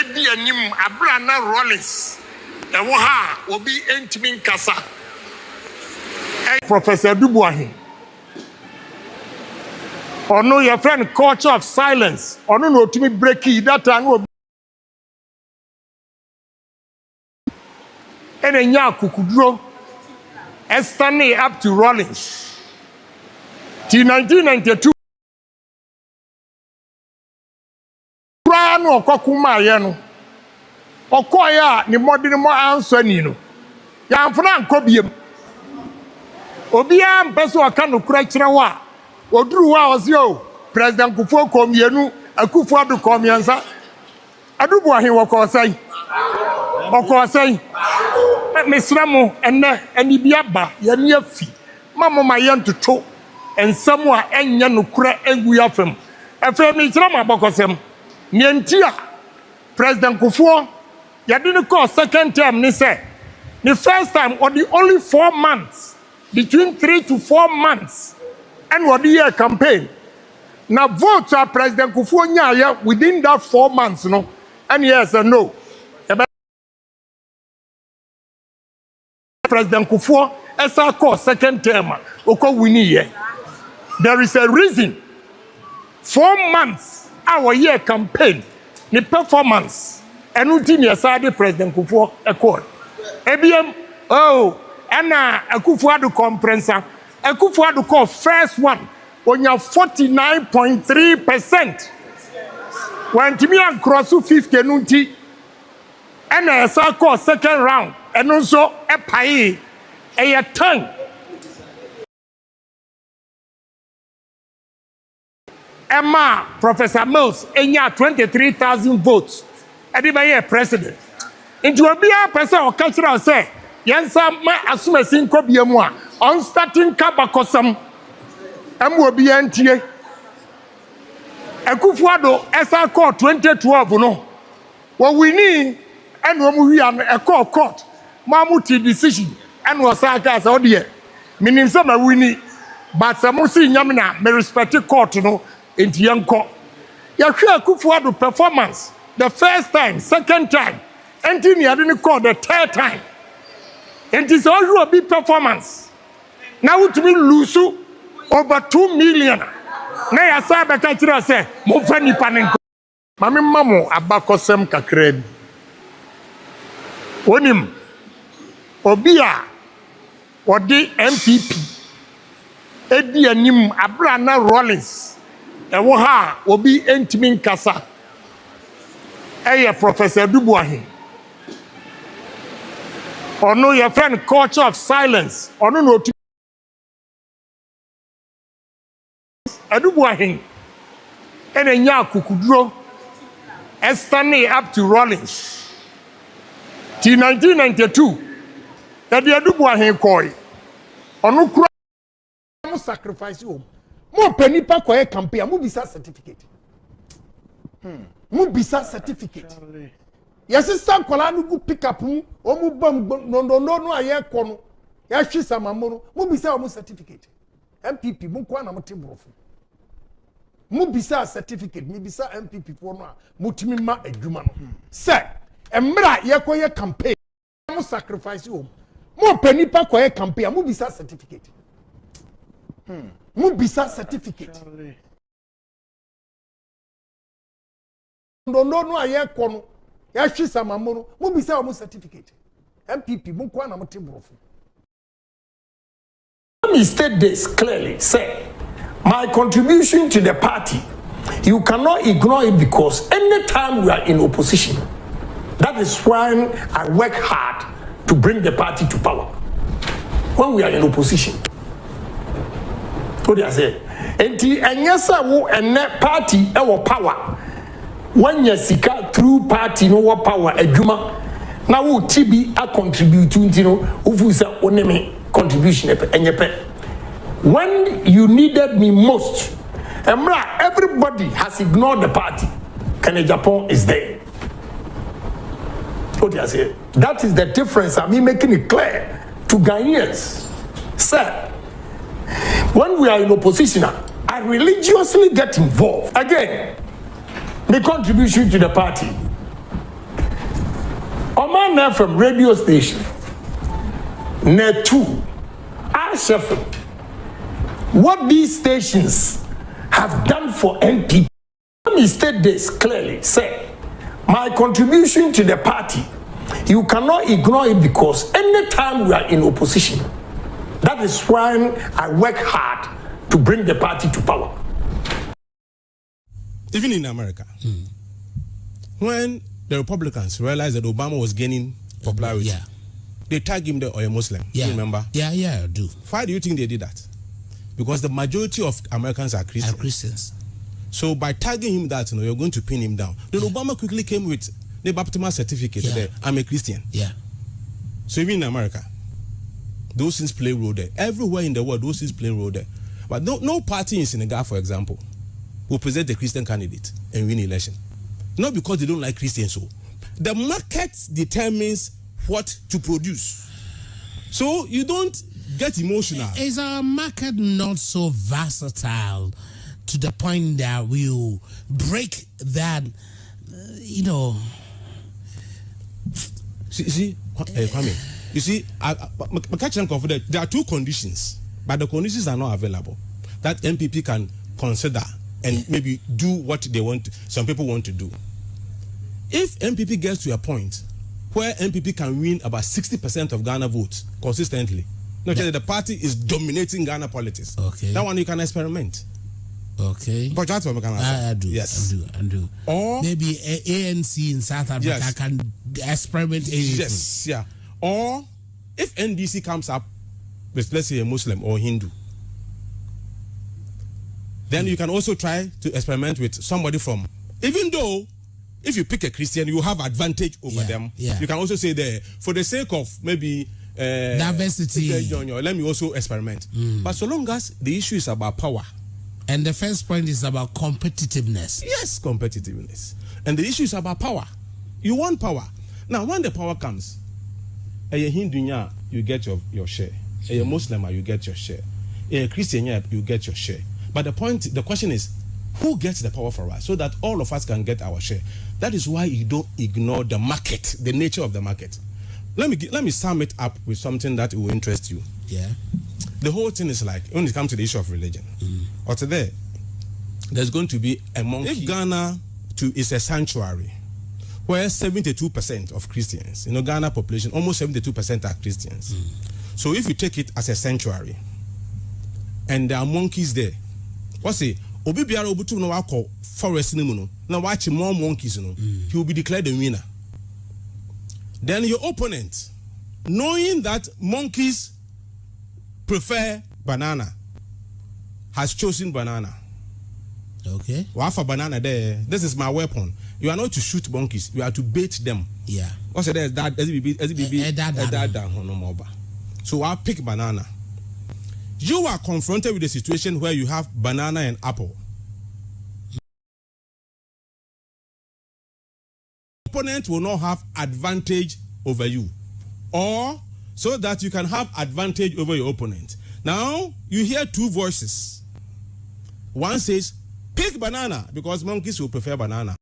edi anim abrana Rollins ewo ha obi entimi nkasa Professor Dubuahin ono your friend culture of silence ono no otimi break it that time ene nya kukuduro estani up to Rollins till 1992 no okokuma ye no okoya ni modern mo answer ni no ya mfuna nkobiem obia mpeso aka no kura kire wa oduru wa ozio president Kufuor komienu Akufo adu komiansa Adubuahin okosai mesramu ene bia ba ye ne afi mamo ma ye ntoto ensam a enya no kura egu yafem efem mesramu abokosem Nientia President Kufuor yadini call second term ni say the first time or the only 4 months between 3 to 4 months and what the year campaign now vote to President Kufuor nya within that 4 months no and yes or no President Kufuor as I call second term oko wini ye there is a reason 4 months our year campaign the performance and routine side President Kufuor accord ebiem and Akufo adu comprensa Akufo adu call first one on your 49.3% when Timmy and cross 50 nunti and I call second round and also a pay a tongue Emma Professor Mills enya 23,000 votes edibaye president into obi a person o cultural say yensa ma asumasin kobiemu a on starting kabakosam am obi antie Akufo ado esa court 2012 no wo wini and wo mu wi an e court mamuti decision and was aka say ode minim say ma wini but samusi nyamna me respect court no enti yanko ya hwe Akufo ado performance the first time second time enti ni ade ni call the third time enti so you be performance now to me lose over 2 million na ya sa be ka kira say mo fa nipa ne nko mame mamo abakosem kakra bi onim obi a odi MPP edi anim abrana Rollins ewo ha obi entimi nkasa eye Professor Dubuahin ono your friend culture of silence ono no Adubuahin ene nya kukuduro estani up to Rollins till 1992 that Adubuahin koi ono kura mo sacrifice home mo penipa koye campaign mo bisa certificate mo bisa certificate yes sister kola no gu pick up mu o mu bam no aye ko no ya hwi samamoro mo bisa o mo certificate MPP mo kwa na mo tebrofo mo bisa certificate mi bisa MPP fo no a mo timi ma adwuma no say emra ye koye campaign mo sacrifice o mo penipa koye campaign mo bisa certificate Mubisa certificate. No aye kono. Ya hwi samamoro. Mubisa o certificate. MPP mu kwa na motebrofo. Let me state this clearly. Say, my contribution to the party, you cannot ignore it because anytime we are in opposition, that is when I work hard to bring the party to power. When we are in opposition. What do I say? Enti enyesa wo ene party e wo power. When you seek through party no wo power adwuma na wo tibi a contribute ntino ufu say oneme contribution enyepe. When you needed me most, emra everybody has ignored the party. AGYAPONG is there. What do I say? That is the difference. I'm making it clear to Ghanaians. Sir, when we are in opposition, I religiously get involved. Again, the contribution to the party. one FM radio station, net 2, FM. What these stations have done for NPP, let me state this clearly. Say, my contribution to the party, you cannot ignore it, because anytime we are in opposition, that is when I work hard to bring the party to power. Even in America, when the Republicans realized that Obama was gaining popularity, they tagged him there, or a Muslim. Yeah. You remember? Yeah, I do. Why do you think they did that? Because the majority of Americans are Christians. So by tagging him that, you're going to pin him down. Then Obama quickly came with the baptismal certificate. There, I'm a Christian. Yeah. So even in America, those things play a role there. Everywhere in the world, those things play a role there. But no party in Senegal, for example, will present a Christian candidate and win election. Not because they don't like Christians. So the market determines what to produce. So you don't get emotional. Is our market not so versatile to the point that we'll break that, See, Kwame, you see, there are two conditions, but the conditions are not available that MPP can consider and maybe do what they want, some people want to do. If MPP gets to a point where MPP can win about 60% of Ghana votes consistently, the party is dominating Ghana politics. Okay. That one you can experiment. Okay. But that's what we can I do. Yes. I do. Or maybe ANC in South Africa can experiment anything. Yes, yeah. Or if NDC comes up with, let's say, a Muslim or Hindu, then you can also try to experiment with somebody from, even though if you pick a Christian, you have advantage over them. Yeah. You can also say there, for the sake of maybe diversity, let me also experiment. But so long as the issue is about power. And the first point is about competitiveness. Yes, competitiveness. And the issue is about power. You want power. Now, when the power comes, a Hindu, you get your share. A Muslim, you get your share. A Christian, you get your share. But the question is, who gets the power for us so that all of us can get our share? That is why you don't ignore the market, the nature of the market. Let me sum it up with something that will interest you. Yeah. The whole thing is like, when it comes to the issue of religion, or today, there's going to be a monkey. If Ghana is a sanctuary where 72% of Christians, Ghana population, almost 72% are Christians. So if you take it as a sanctuary, and there are monkeys there, what's it? Obi biara obutu no wako forest ni mu no na watch more monkeys no, he will be declared the winner. Then your opponent, knowing that monkeys prefer banana, has chosen banana. Okay. Wafa banana there. This is my weapon. You are not to shoot monkeys. You are to bait them. Yeah. What's there? That so I'll pick banana. You are confronted with a situation where you have banana and apple. Opponent will not have advantage over you, or so that you can have advantage over your opponent. Now you hear two voices. One says, pick banana because monkeys will prefer banana.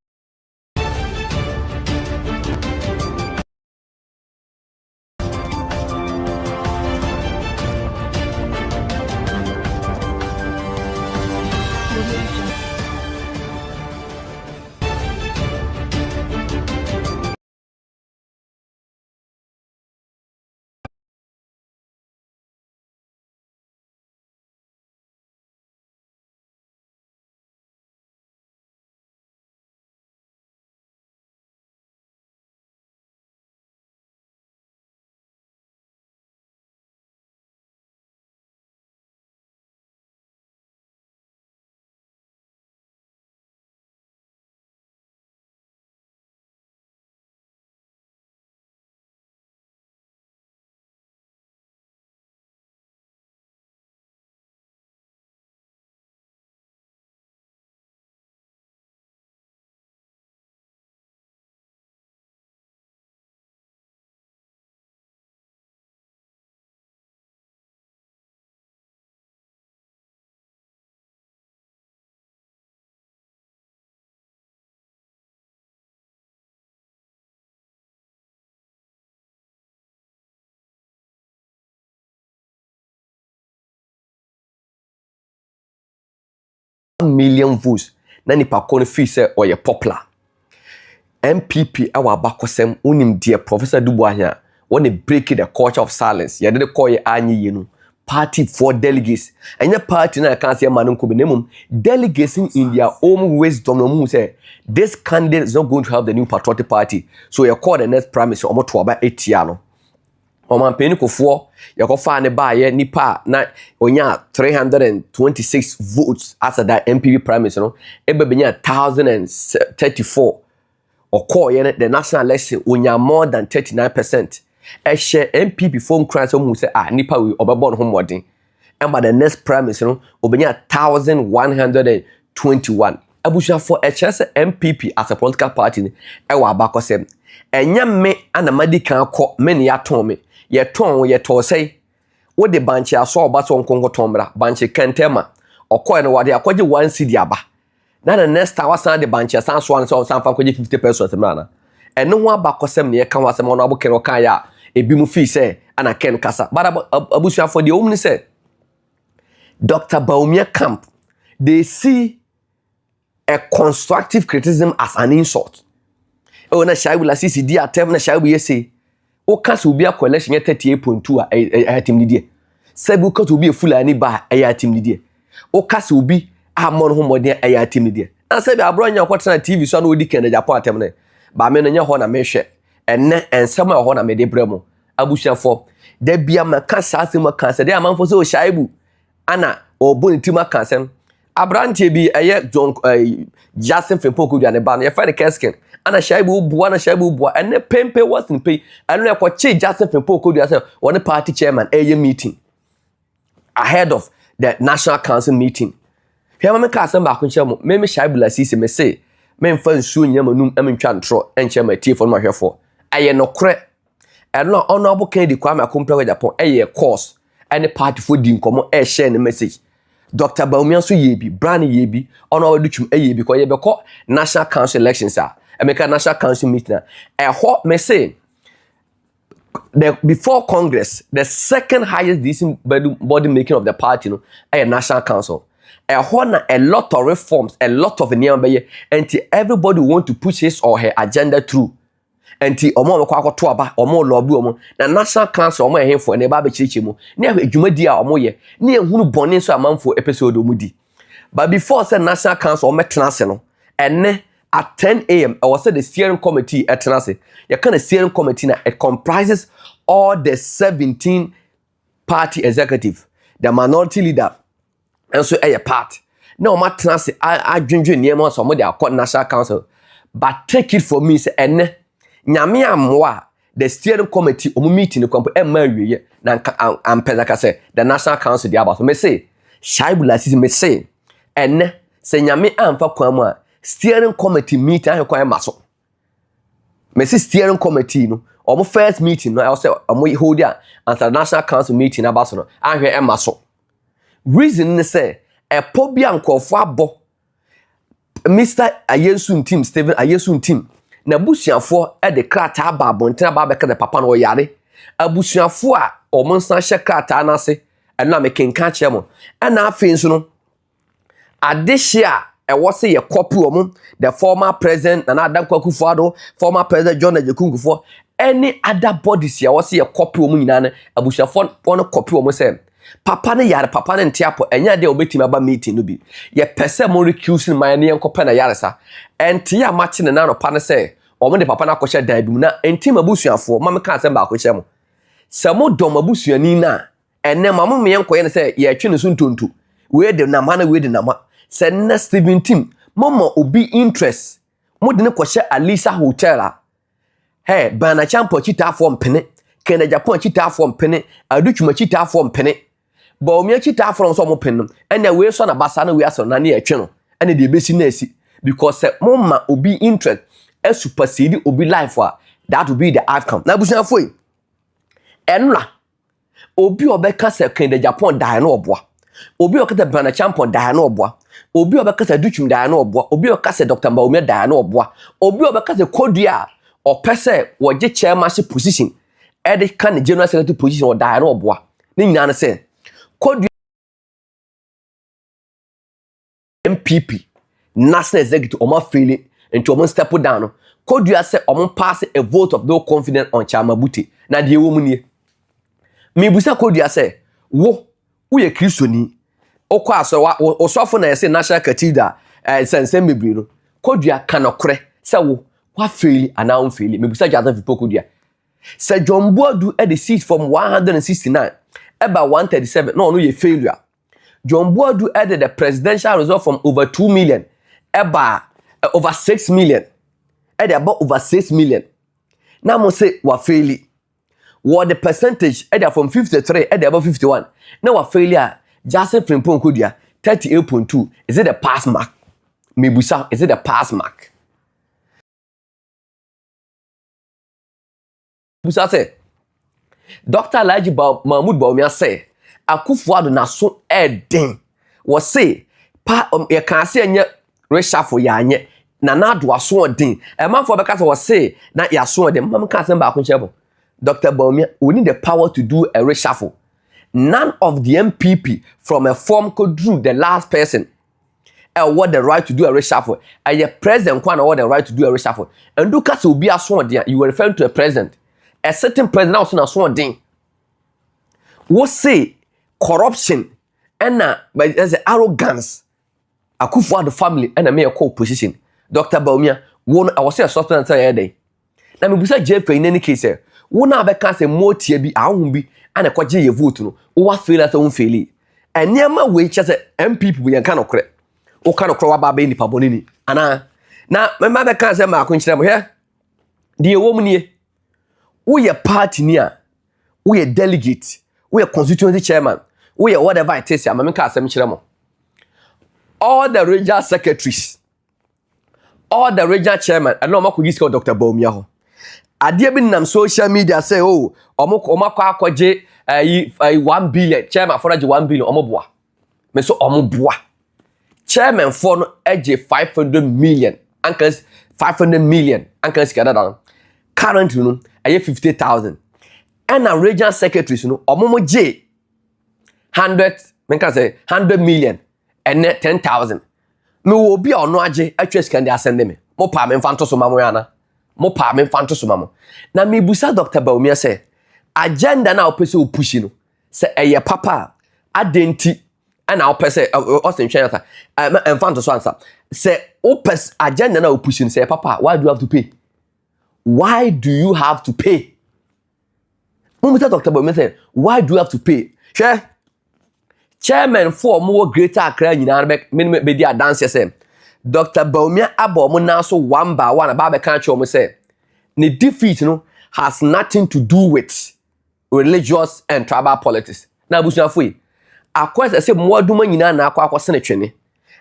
million votes na nipa ko no fi say oye popular MPP awa bakosem unim dear Professor Dubois when they break the culture of silence ya de call ye anyi no party for delegates and your party na can say man ko benemu delegates in their own wisdom no mu say this candidate is not going to help the new patriotic party so you call the next prime minister omo to aba etia no oman penikofo you go fa ne ba ye nipa na onya 326 votes as that MPP prime minister no ebe benya 1034 or call the national election onya more than 39%. Share MPP phone cry so who say nipa we obebon ho modern and by the next prime minister no obenya 1121 abusha for HS MPP as a political party e wa bakosem enya me anamadi kan kọ me ne yaton me ye ton ye to say wo de banche aso oba so nkongo tombra banche kentema okọ no wade akọje 1 cedi aba na the next hour san de banche san so an so san fa kọje 50% mrana eno ho abakosem ne ye kan wasem ono abokero kan ya ebi mu fi say ana ken kasa but abusha for the omni say Dr. BAWUMIA camp they see a constructive criticism as an insult. Oh na shai wila sisi di atem na shai we say o kasa obi a collection 38.2 a team ni die sebu kasa obi e fulani ba a team ni die o kasa obi a mon ho modern a team ni die na sebi abronya kwotena TV so na odi ken Japan atem ne ba me no nya ho na me hwe enne ensem a ho na me de bremo abushafo da bia maka sasema kanse de amanfo so shaibu ana obonitima kanse abrante bi John Jason Fempoko duane ba no ye fa ne kesken ana shaibu bua enne pempe wasin pay anu e kwache Jason Fempoko duane one party chairman Meetin ahead of the national council meeting hema me ka asem ba ko nche mo me shaibu la sisi me say me mfa nsuo nyama num ntwa ntro enche ma tiefo ma hwefo aye no kre eno honorable Kennedy Kwame Akompra Japan course any party for di nkomo share the message Dr. BAWUMIA so yebi brand yebi ono wadutwum yebi ko ye beko national council elections emeka national council meeting ho me say before Congress the second highest decision body making of the party no national council ho na a lot of reforms a lot of niambe and everybody want to push his or her agenda through enti omo mekwa akoto aba omo lobby omo na national council omo ehefo na ba be chirichi mu na adwumadi a omo ye na ehunu bone so amanfo episode omudi but before say national council omo tenase no enne at 10 a.m. I was at the steering committee at tenase you can steering committee na it comprises all the 17 party executive the minority leader and so part na omo tenase adwendwe niam so omo de akọ national council but take it for me say enne nyame amwa the steering committee omu meeting ko emma wiye na ampeza ka say the national council dia about me say shaibula sisi me say enne se nyame amfa kwamu a steering committee meeting ahe kwan maso me say steering committee no omu first meeting no I say omu hold ya and national council meeting about no ahe emaso reason ne say e pobia nkofo abo Mr. Ayesun team Steven Ayesun team na busuafo de krata ba abonten ba be ka de papa no yare abusuafo a omonsan hye krata na ase ena me kenka kye mo ena afin so no adehye a wose ye copy omo the former president Nana Addo Akufo-Addo former president John Ejekungufo any other bodies ya wose ye copy omo nyina na abusuafo no copy omo say papa ne yare papa ne ntiapo enya de obetima ba meeting no bi ye pese mo recusing my ne enkopa na yare sa enti ya machi ne na no pa ne say omo de papa na akọhye da bi mu na enti mabusuafo ma me ka asem ba akọhye mo se mo dom abusuani na enne ma mo me enkoye ne say ye twe ne so ntonto we de na ma na we de na ma se na 17 momo obi interest mo de ne kọhye Alisa hotel a hey bana champo chita form pene Kennedy Japan chita form pene adutwuma chita form pene BAWUMIA chita form so mo pene ene we so na basa na we aso na ne etwe no ene de besi na esi because moma obi interest a supersede obi life that will be the outcome na busia foi enla obi obeka se Kennedy Japan die na oboa obi okata bana champion die na oboa obi obeka se dutwum die na oboa obi okata se Dr. BAWUMIA die na oboa obi obeka se kodua opese woje chairmanship position e de kan general secretary position o die na oboa ni nyina na se kodua MPP national executive omo feeling into omo step down no kodua say omo pass a vote of no confidence on Chairman Buti na de wo mu nie me busa kodua say wo ye kristoni okọ aso osofo na say national cathedral sensem mebri no kodua kanokre say wo wa fail ana on fail me busa jata fipo kodua say John Boadu at the seat from 169 about 137 no ye failure. John Boadu added the presidential result from over 2 million about over 6 million at about over 6 million. Now mo say wa fail. What the percentage at from 53 at about 51. Now wa failure just from Ponkodia 38.2. Is it a pass mark? Mebusa, is it a pass mark? Busa say Dr. Alhaji Mahmoud Bawumia say Akufo-Addo na so eden was say pa ye kan say enye reshuffle ya anye na na do aso eden e manfo be ka say was say na ya so eden mam kan say ba ko nchebo Dr. Bawumia we need the power to do a reshuffle. None of the MPP from a form could do the last person what the right to do a reshuffle. And the president can what the right to do a reshuffle. And do case will be a so eden you were referring to a president. A certain president also na so eden. What say corruption and but there's arrogance. Akufo-Addo family and a mere co-position. Dr. Bawumia, one I was say a substance day. Now me busa Jeff in any case, one be can say more tie bi ahun and a kwaje ye vote no. O wa fail at on fail. And near way just MPP we kan okre. O kan okre wa ba be nipa bonini. Ana na me be can say ma akunchira mo here. Die wo mu nie. Wo ye party ni a. Wo ye delegate. We are constituency chairman. We are whatever it is. All the regional secretaries, all the regional chairman. I know I'm going to Dr. Bawumia. I did in social media say, oh, I'm 1 billion chairman for 1 billion. Omobua. Me so omobua. Chairman for edge 500 million. Uncles 500 million. Uncles down. Currently, I have 50,000. And a regional secretaries, you know, omomo J 100 million and net 10,000. Me will be on no aje actually can they send me. Mo pa me fanto so mamo yana. Mo pa me fanto so mamo. Na me busa Dr. Bawumia say agenda na opese o push no. Say eye papa adenti ana opese o se ntwen ata. Fanto so answer. Say opes agenda na o push no say papa why do you have to pay? Why do you have to pay? Dr. Bawumia said, why do you have to pay? Chairman for more greater Accra in be dia dance say Dr. Bawumia abo now so one by one about the country say the defeat has nothing to do with religious and tribal politics. Now busu afui akwa say mo aduma nyina na akwa se ne twene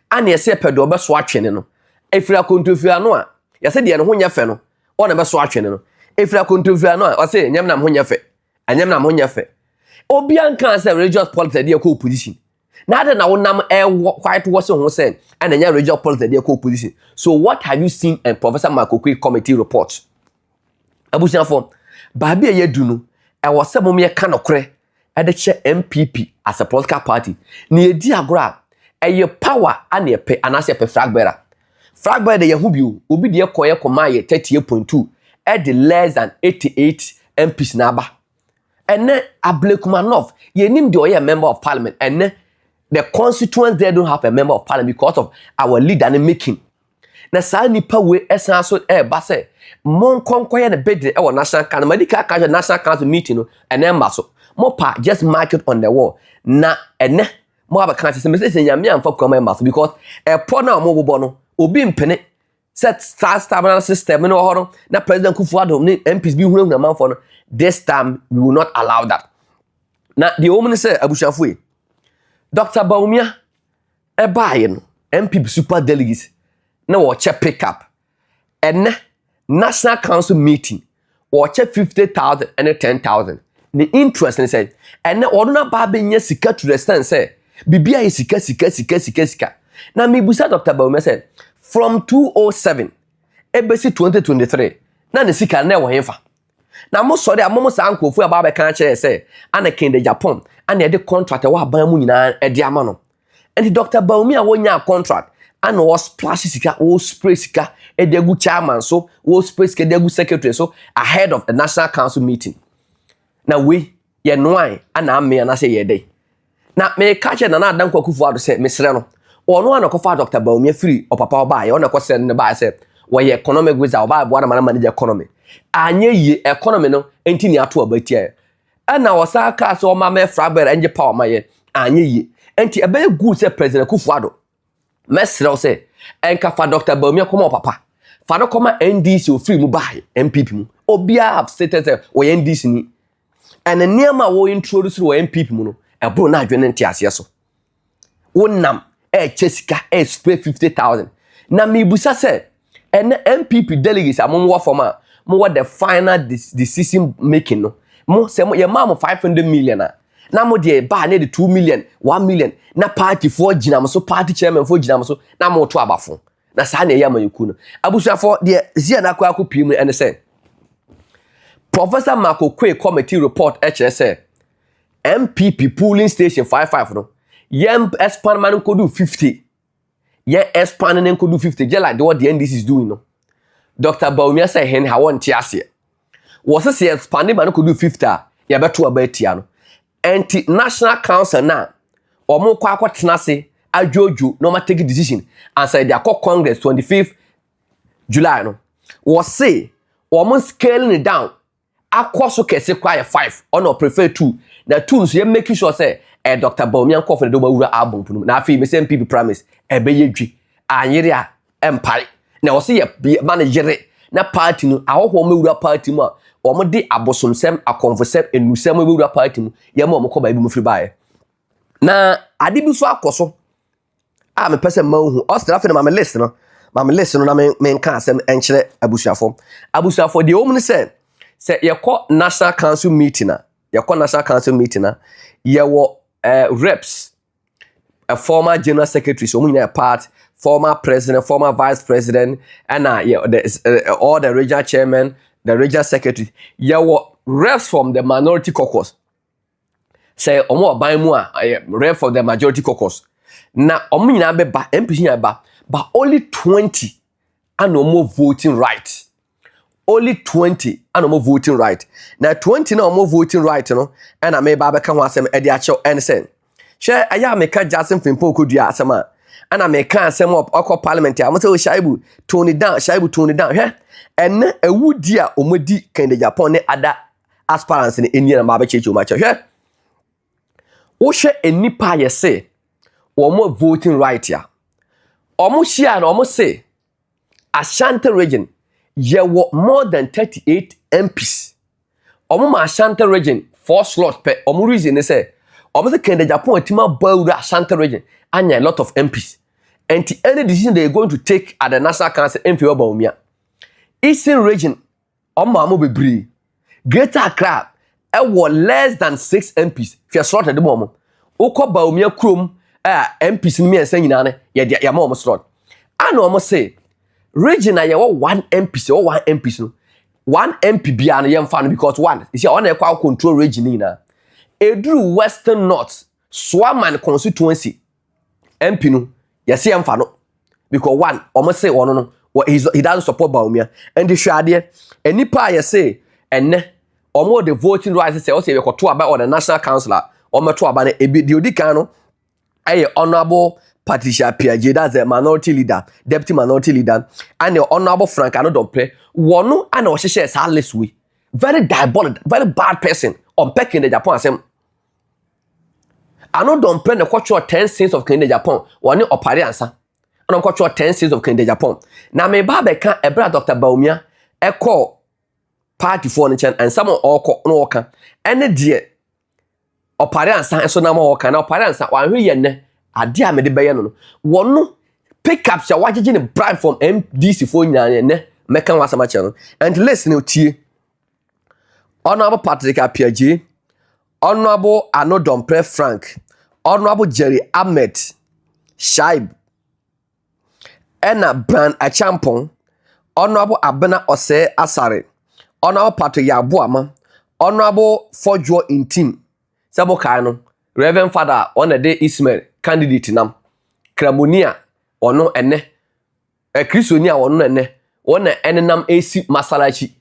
ana ye say pedo be so atwene no efira kontofia no a ye say de ne ho nya fe no o na be so atwene no efira kontofia no a o say nyam na ho nya fe anyam na monya fe obian kan say religious politics dey ko opposition na de na wonam quite was who say and anya religious politics dey ko opposition. So what have you seen in Professor Makokwe committee report abusia for baabi e yadu no e wo se mom ye kanokre e de che MPP as a political party na edi agora e ye power ana ye pe anase pe flag bearer de ye hu bi obi de koye koma ye 38.2 e de less than 88 MPs na aba. And then Ablekumanov, you name the member of parliament, and then the constituents there don't have a member of parliament because of our leader in making. Na sa nipa we esa so base mon konkoye na bed our national council medical council national council meeting and then maso mo pa just mark it on the wall na ene mo aba kan say me say nyame amfa kwama maso because na mo bobo no obi mpene set star system no ho na president Akufo-Addo ni MPs bi hunu na manfo no. This time, we will not allow that. Now, the woman said, Abushafui, Dr. Bawumia, a buy-in, MP super delegates, no watch a pickup, and national council meeting, watch a 50,000 and a 10,000. The interest in said, and the ordinary baby sika to the stand say, Bibia is sika. Now, me busa Dr. Bawumia said, from 207, ABC 2023, now the sika never hefa. Na mo sorry amomo san kofu aba be kan kire say ana kin de Japan ana de contract wa ban mu nyina e de ama no. And Dr. Bawumia wonya contract and was splash sika, was spray sika, a degu chairman so, was spray sika, degu secretary so, ahead of the National Council meeting. Now we, ye nwai, and I'm me and I say ye day. Now me catch and another danko kufu say, Miss Reno, or no one of Dr. Bawumia free or papa buy, or no question the buy say, why ye economic without buy one man manage economy. Anye ye economy no, ain't in your tour but here. And now was our cast or my me frabber and your power my ye, anye ye, ain't a very good say President Kufuado. Mesro say, enka fa Dr. Bawumia come papa. Fado come NDC free mu buy MPP mu. Obia have stated say we NDC ni. And the nearma wo introduce we MPP mu no. E bro na adwene nti ase so. Wonam chesika spray 50,000. Na me busa say and MPP delegates amon wa forma mo what the final decision making no. Mo say mo ye ma mo 500 million na. Na mo de ba na the 2 million, 1 million na party for ginam so party chairman for ginam so na mo to abafo. Na sa na yama yiku no. Abusuafo de zia na kwa akopie mu ene say Professor Marco Kwe committee report say MPP polling station 55 no. Yem expand man ko do 50. Ye expand man ko do 50 just like what the NDC is doing no. Dr. Bawumia say hen ha won ti ase. Was say expand man ko do 50 ya beto abatia no. Anti National Council na omo kwa akwatena se adwoju no ma take decision and say they call Congress 25th July no. Was say omo scaling it down akwaso kese kwa 5 or no prefer 2 na 2 so you make sure say Dr. Bawumia nko for do mawura album punu na afi me say MPP promise ebeye dwi anyere a empare na wo say ye manager na party no ahoho mawura party mu a omo de abosomsem akonfosem enusem mawura party mu ye ma omo ko ba bi mu free bae na ade bi so akoso a me pese mahu ostra fe na ma list no na me nka asem enkyere abusuafo de omu ne say ye call National Council meeting na ye wo reps a former general secretary so we part former president, former vice president and all the regional chairman, the regional secretary. Ye wo reps from the minority caucus. Say omo ban mu a rep for the majority caucus. Na omo nyina be ba MPC nyina ba but only 20 and no more voting right. Only 20 and no more voting right. Now 20 no more voting right no and I may ba kan ho asem e de acho and say share aya meka Jackson Fimpo kodua asema and I may kan asem up okọ parliament am say Shaibu tone it down he and a wudi a omodi kan de Japan ne other aspirants ne eni na ba ba cheche o ma che he wo hwe enipa ye say wo mo voting right ya omo share na omo say Ashanti region ye were more than 38 MPs. Omo Ashanti region 4 slots per omo reason they say omo the Kenya Japan tima build Ashanti region and a lot of MPs. And any decision they are going to take at the National Council MP Bawumia. Eastern region omo bebree. Greater Accra was less than 6 MPs. If you slot at the moment, Oko Bawumia krom MPs me and saying nyina ne ya ma slot. And omo say region na yewo 1 MP or 1 MP no 1 MP bia no yemfa no because one is your on equal control region na edru Western North Swaman constituency MP no yesi yemfa no because one omo say one no he doesn't support Bawumia and the hwade enipa yesi enne omo the voting rights say o say we koto aba on the National Council omo to aba na ebi di odikan no aye honorable Patricia Piaget, that's the minority leader, deputy minority leader, and the honorable Frank Anodompe, one and our shares are less we. Very diabolical, very bad person on pecking the Japan. Anodompe, the culture 10 cents of Canada Japan, one or Pariansa, and on culture 10 cents of Canada Japan. Now, my barber can't a brother Dr. Bawumia, a call party furniture, and someone all no can, and the dear or Pariansa, and so now more can or Pariansa, while we adia me de beye no wono pick up ya wagege ne bribe from MDC for nyane ne meka wasama che no and listen otie honorable Patrick Piaget, honorable Anodompe Frank, honorable Jerry Ahmed Shaib ena Brand Achampong, honorable Abena Ose Asare, honorable Patrick Yabuama, honorable Fojo Intim Sabo Kano Reverend Father on the day Ismail candidate nam Kramonia ono ene Kristoni a ono ene wona enenam esi masalachi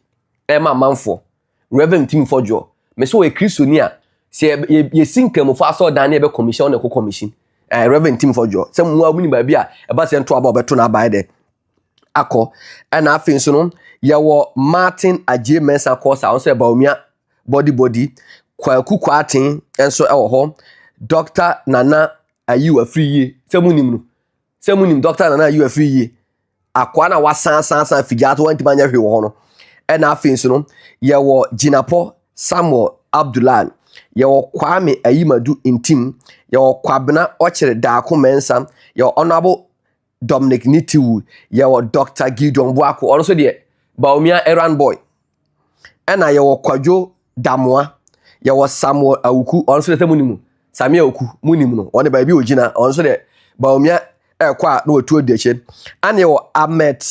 ma manfo Reverend Tim Fojo me so we Kristoni a se ye sinkam fo aso dan na be commission na ko commission Reverend Tim Fojo se mu amuni ba bi a e ba se nto aba obeto na abaye de akọ na afin so no ye wo Martin AGYAPONG course a so Bawumia body kwaku kwatin enso e wo ho Dr. Nana ayiwa free se munim Dr. Nana ayiwa free akwa na wasan figato wanti manya hwe wo no na afin so no ye wo Jinapo Samuel Abdullah ye wo Kwame Ayimadu Intim ye wo Kwabena Ochere Daako Mensa ye wo Honorable Dominic Nitiwu ye wo Dr. Gideon Buako ono so de Bawumia Errand Boy na ye wo Kwadwo Damoa ye wo Samuel Awuku ono so de munim Samuel Awuku munim no one ba bi ogina ono so de Bawumia kwa no otu odeche ane ye wo Ahmed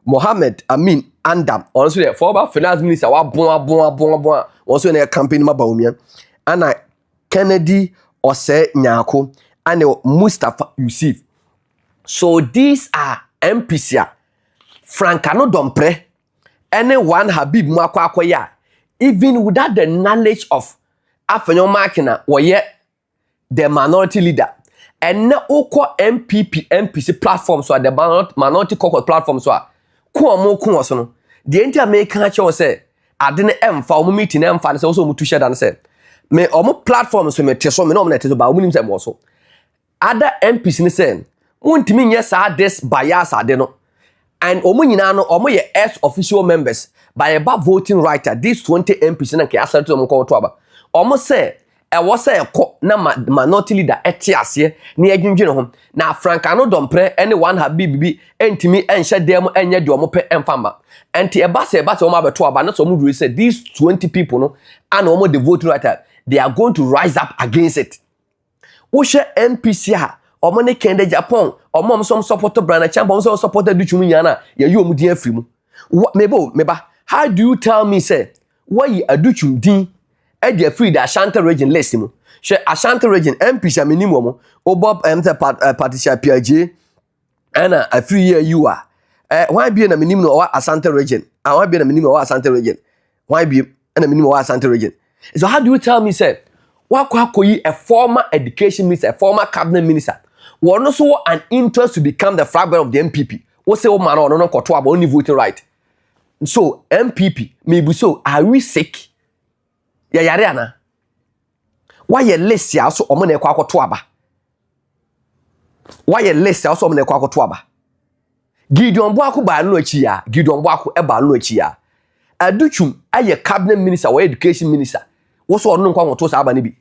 Mohammed Amin Andam ono so de former finance minister wa bon also na campaign ma Bawumia ana Kennedy Ose Nyako ane Mustafa Yusuf. So these are MPs Frankano Dompre anyone Habib Mwakwakoya even without the knowledge of Afenyo Makina woye the minority leader and na oko MPC platform so the minority caucus platform so ko so no the entire American church say adene emfa omo meeting emfa ne say so omo tu share dan say me omo platform so me teso me no na teso ba omo nim say mo so other MPs ne say wontimi nye sa this bias ade no and omo nyina no omo ye ex official members by about voting right these 20 MPs na ke asset omo ko to aba omo say e wo say ko na minority leader etiase na yadwindwe ho na Frankano Dompre anyone Habib entimi enhye dem enye de omo pe emfama enti e ba say omo abeto aba na so omo say these 20 people no and omo the voting right they are going to rise up against it wo hwe MPC ha omo ne kende Japan omo som support Brana Chamber omo support Duchum nyana ye yi omo din afiri mu meba how do you tell me say why you Aduchum din e dey free the Ashanti region list mu she Ashanti region MP sha minimum mo obob Patricia PJ ana afiri here you are why be na minimum no Ashanti region and why be na minimum Ashanti region why be na minimum Ashanti region so how do you tell me say Wakoyi a former education minister a former cabinet minister one also an interest to become the flag bearer of the MPP wo say o man no koto aba only voting right so MPP maybe so are we sick ya yare ana why ye list ya so omo na ekwa akoto aba why ye list ya so omo na ekwa akoto aba Gideon Buako ba no achi ya Gideon Buako e ba no achi ya Aduchum aye cabinet minister or education minister wo so ono nkwa nwoto sa aba ne bi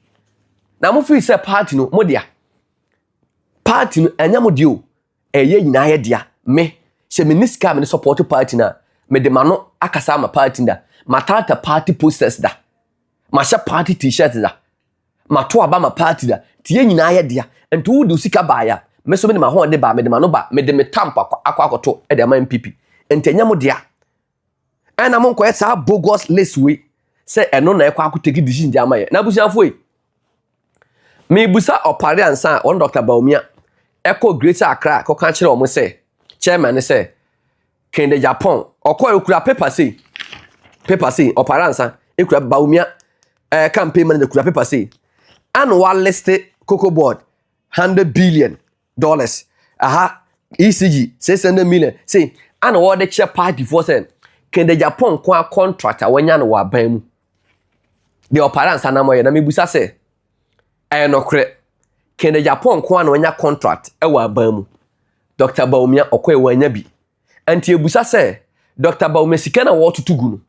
na mo fi say party no mo dia party no anya mo dio eye nyina ye dia me se minister me support party na me de mano akasa ma party da matata party posters da masha party t-shirts da mato aba ma party da tie nyina ye dia ento wo de sika ba ya me so me de ma ho de ba me de mano ba me de me tampa akwakoto e de ma MPP entenya mo dia ana mo nko esa bogus list we say eno na ekwa akoteki decision dia ma ye na busiafo e me busa opare ansa on Dr. Bawumia eko Greater Accra ko kan kire omo say chairman say kende Japan okwa ekura paper say opare ansa ekura Bawumia campaign manager ekura paper say annual list cocoa board $100 billion ECG 600 million say annual the chair party for say kende Japan kwa contractor wanya no wa ban mu the operansa na moye na mebusa se nokre kende Japan kwa na wanya contract e wa ban mu Dr. Bawumia okwa wanya bi anti ebusa se Dr. Bawumia sika na wo tutugu no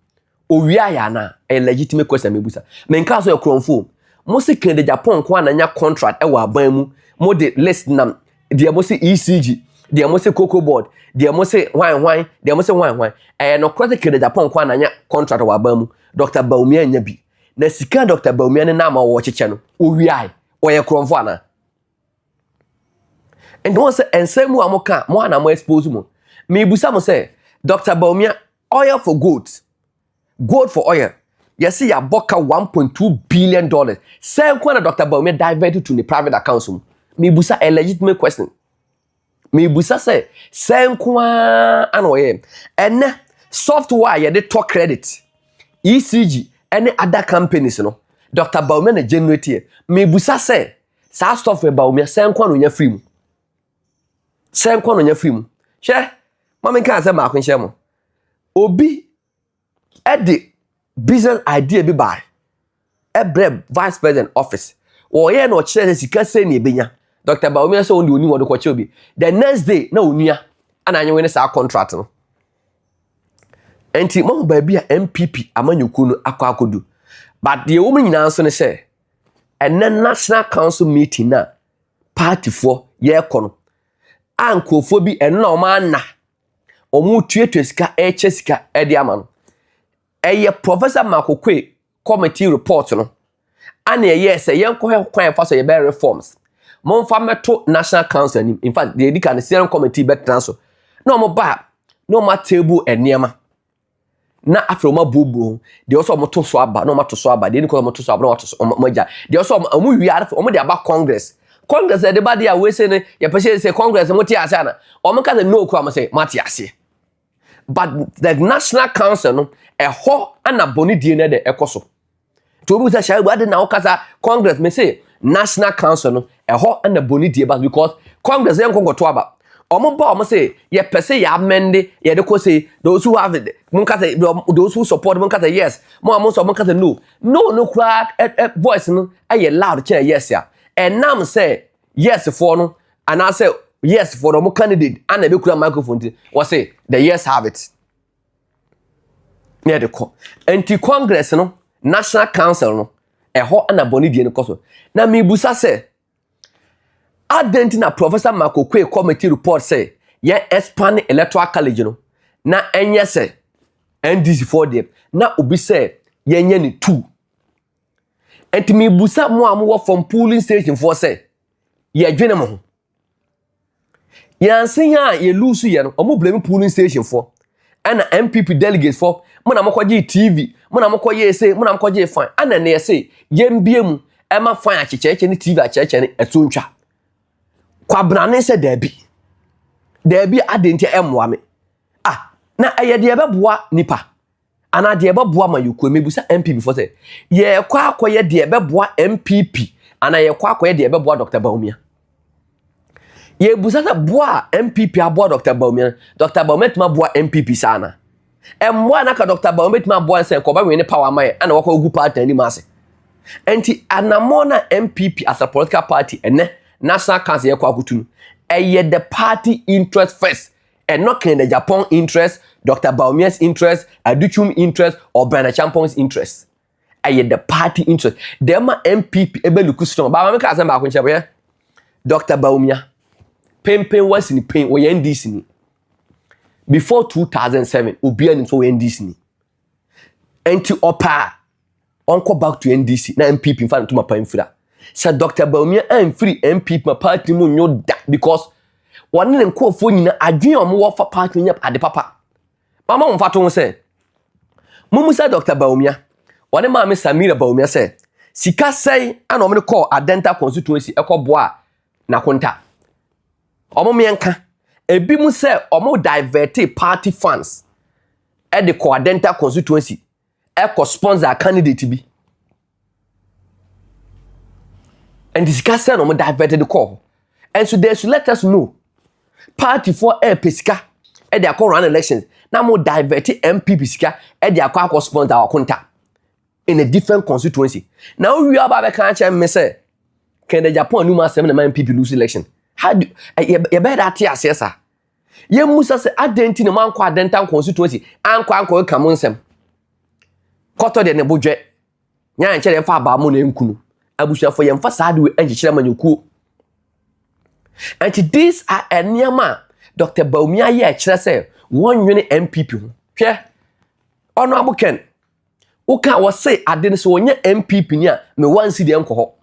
owia ya na a legitimate question mebusa menka so ekronfo mo se kende Japan kwa na nya contract e wa ban mu mo de list nam de mo se ECG de mo se cocoa board de mo se hwan de mo se hwan no cross kende Japan kwa na nya contract wa ban mu Dr. Bawumia nya bi na sika Dr. Bawumia ne na ma wo cheche no owia oye kronfo ana and don't say ensemu amoka mo ana mo expose mo me busa mo say Dr. Bawumia oil for gold for oil yes ya boka $1.2 billion say kwa na Dr. Bawumia diverted to the private accounts me busa a legitimate question me busa say senkwa anoye ene software ye de to credit ECG any other companies no Dr. Bawumia na generate me busa say sa software Bawumia senkwa no nya free mu senkwa no nya free mu hye mama kan say ma akwenhye mo obi edi business idea bi bai ebre vice president office wo ye no kire sika se ni ebenya Dr. Bawumia say oni wo de ko obi the next day na onua ana anyi we sa contract no enti mo ba bia MPP amanyuku no akodu but the woman nyina so ne say ene national council meeting na party for ye kono ankofo bi ene na o ma na o mu tuetue sika eche sika e de ama no eye professor Makokwe committee report no ana ye say yenko kwan fa so ye be reforms monfa meto national council ni in fact the edika steering committee bet transfer no mo ba no ma table eniema na afro ma bobo de also mo to so aba no ma to so aba de ni ko mo to so aba no ma to so mo ja de also mo wi arfa mo de aba congress de ba de a we say ne ye pese say congress mo ti ase ana o mo ka no ko am say ma ti ase but the national council no e ho ana boni die ne de ekoso to bi say sha ba de na o kasa congress me say national council no e ho ana boni die ba because congress en kongo to aba omo ba omo say ye pese ya amende ye de ko say those who have it mun ka say those who support mun ka say yes mo so mun ka say no crack voice no aye loud che yes ya and nam say yes for no and I say yes for the candidate and be kura microphone was say the yes have it near the co anti congress no national council no e ho ana boni die no koso na me busa say Adentina Professor Makokwe committee report say ye expand electoral college no na enye say NDC for them na obi say ye nye ni 2 enti me busa mo amwo from polling station for say ye dwene mo yansen ya ye lose ye no omo blame polling station for ana MPP delegates for mo na mokwaje TV mo na mokwaje say mo na mokwaje fine ana na ye say ye mbiem e ma fine achecheche ni TV achecheche ni etuntwa kwabrane se dabi adenti emwa me na eye de beboa nipa ana de beboa mayuko mebusa MPP for say ye kwa akoye de beboa MPP ana ye kwa akoye de beboa Dr. Bawumia ye busa sa boa MPP aboa Dr. Bawumia tuma boa MPP sana emwa na ka Dr. Bawumia tuma boa se ko ba we ne power mai ana wakọ ogu party ni mase enti anamona MPP as a political party ene national council ye kwa kutu the party interest first and not the AGYAPONG interest, Dr. BAWUMIA'S interest, Aduchum interest or Bernard Champong's interest. The party interest. Them MPP ebe lukuston. Ba me ka say ba kunche boye. Dr. Bawumia pempen was in pain we NDC ni. Before 2007 obi an so NDC ni. Enti opa onko back to NDC na MPP in fact to my pamfira. Say Dr. Bawumia and free MPP my party mu nyo da because one ne nkofo nyina adwen omo wo fa party nyap ade papa. Mama mo fato say Mumusa Dr. Bawumia one ma me Samira Bawumia say sika sei ana omo call Adenta constituency ekoboa na konta. Omo menka ebi mu say omo divert party funds e de call Adenta constituency eko sponsor candidate bi. And this guy said, "I'm diverted the call." And so they should let us know. Party for pesca, and they are run elections. Now more diverted MPP pesca, and they are sponsor our contact in a different constituency. Now we are about to me say, can the Japan new master MPP lose election? How do you better tear sir? Ye Musa say identity man kwa dental constituency, and kwa kamonsem. Koto de ne budget. Nya nche dem fa ba mo na nkunu. Abusha for yemfa sadu enje kire manyuku. And these are eniama Dr. Bawumia ye kire say one unit MPP ho. Hwe. Ono abuken. Uka wo say ade ne so onye MPP ni a me wan si de enko ho.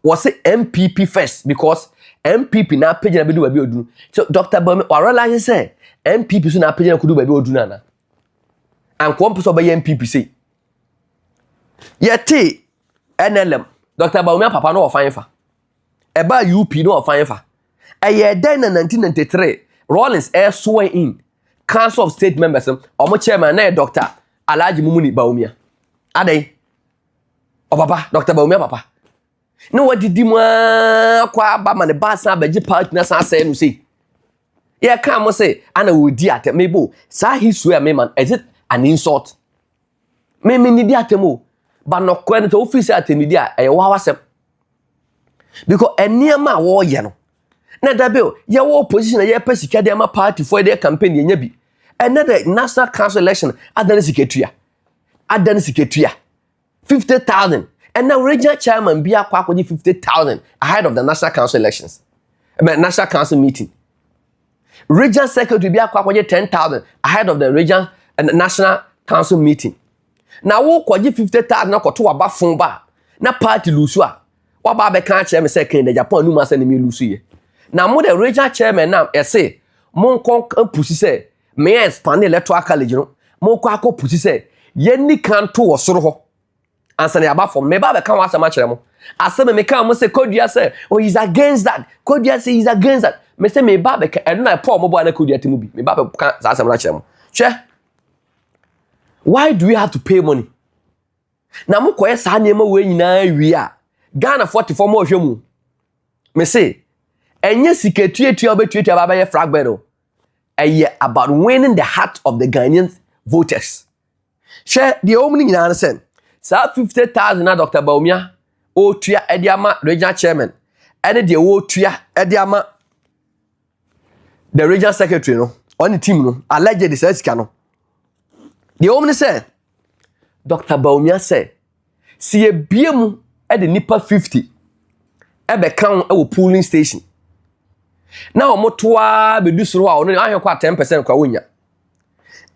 Wo say MPP first because MPP na page na bedu ba bi odunu. So Dr. Bawumia wa realize say MPP so na page na kudu ba bi odunu ana. Anko mpo so ba ye MPP say. Yeti NLM Dr. Bawumia papa no ofan fa. Eba UP no ofan fa. ɛyɛ den na 1993 Rawlings swear in Council of State Members ɔmo chairman na Dr. Alhaji Mumuni Bawumia adai papa Dr. Bawumia papa na wadidi mu akwa ba ma ne ba san abaji party na san say no say ye kan mo say ana wodi atem mebo sa history a me man is it an insult me ni di atem o ba no kwa ne to office atem di a e wa wasem because eniema wo ye no na dabe ye wo opposition ye pesika de ma party for their campaign ye nya bi another national council election adani secretary 50,000 and now regional chairman be akwa 50,000 ahead of the national council elections national council meeting. Regional secretary be akwa 10,000 ahead of the regional and national council meeting. Now wo kwaji 50,000 na koto aba fon ba na party lusu a wa ba be kan chairman say kan Japan nu ma say na me lusu ye. Now mo the regional chairman now say mo kon pusi say me expand electoral college no mo kwa akọ pusi say ye ni kan to wo soro ho ansa na aba fon me ba be kan wa asema kire mo asema me kan mo say kodua say oh he's against that kodua say he's against that me say me ba be ka eno na Paul mo bo na kodua temu bi me ba be kan sa asema na kire mo hwe. Why do we have to pay money? Na mo koye sa niema we nyina wi a Ghana 44 mo hwe mu me say enye siketuetua obetuetua ba ba ye flag battle about winning the heart of the Ghanaian voters. Share the opening in answer. Sa 50,000 na Dr. Bawumia o tua ediama regional chairman and the o tua ediama the regional secretary no on the team no alleged say sika no. The opening say Dr. Bawumia say si e biemu e de nipa 50 e be kan e wo polling station. Now omotoa be dusuro a ono ahwe kwa 10% kwa wonya.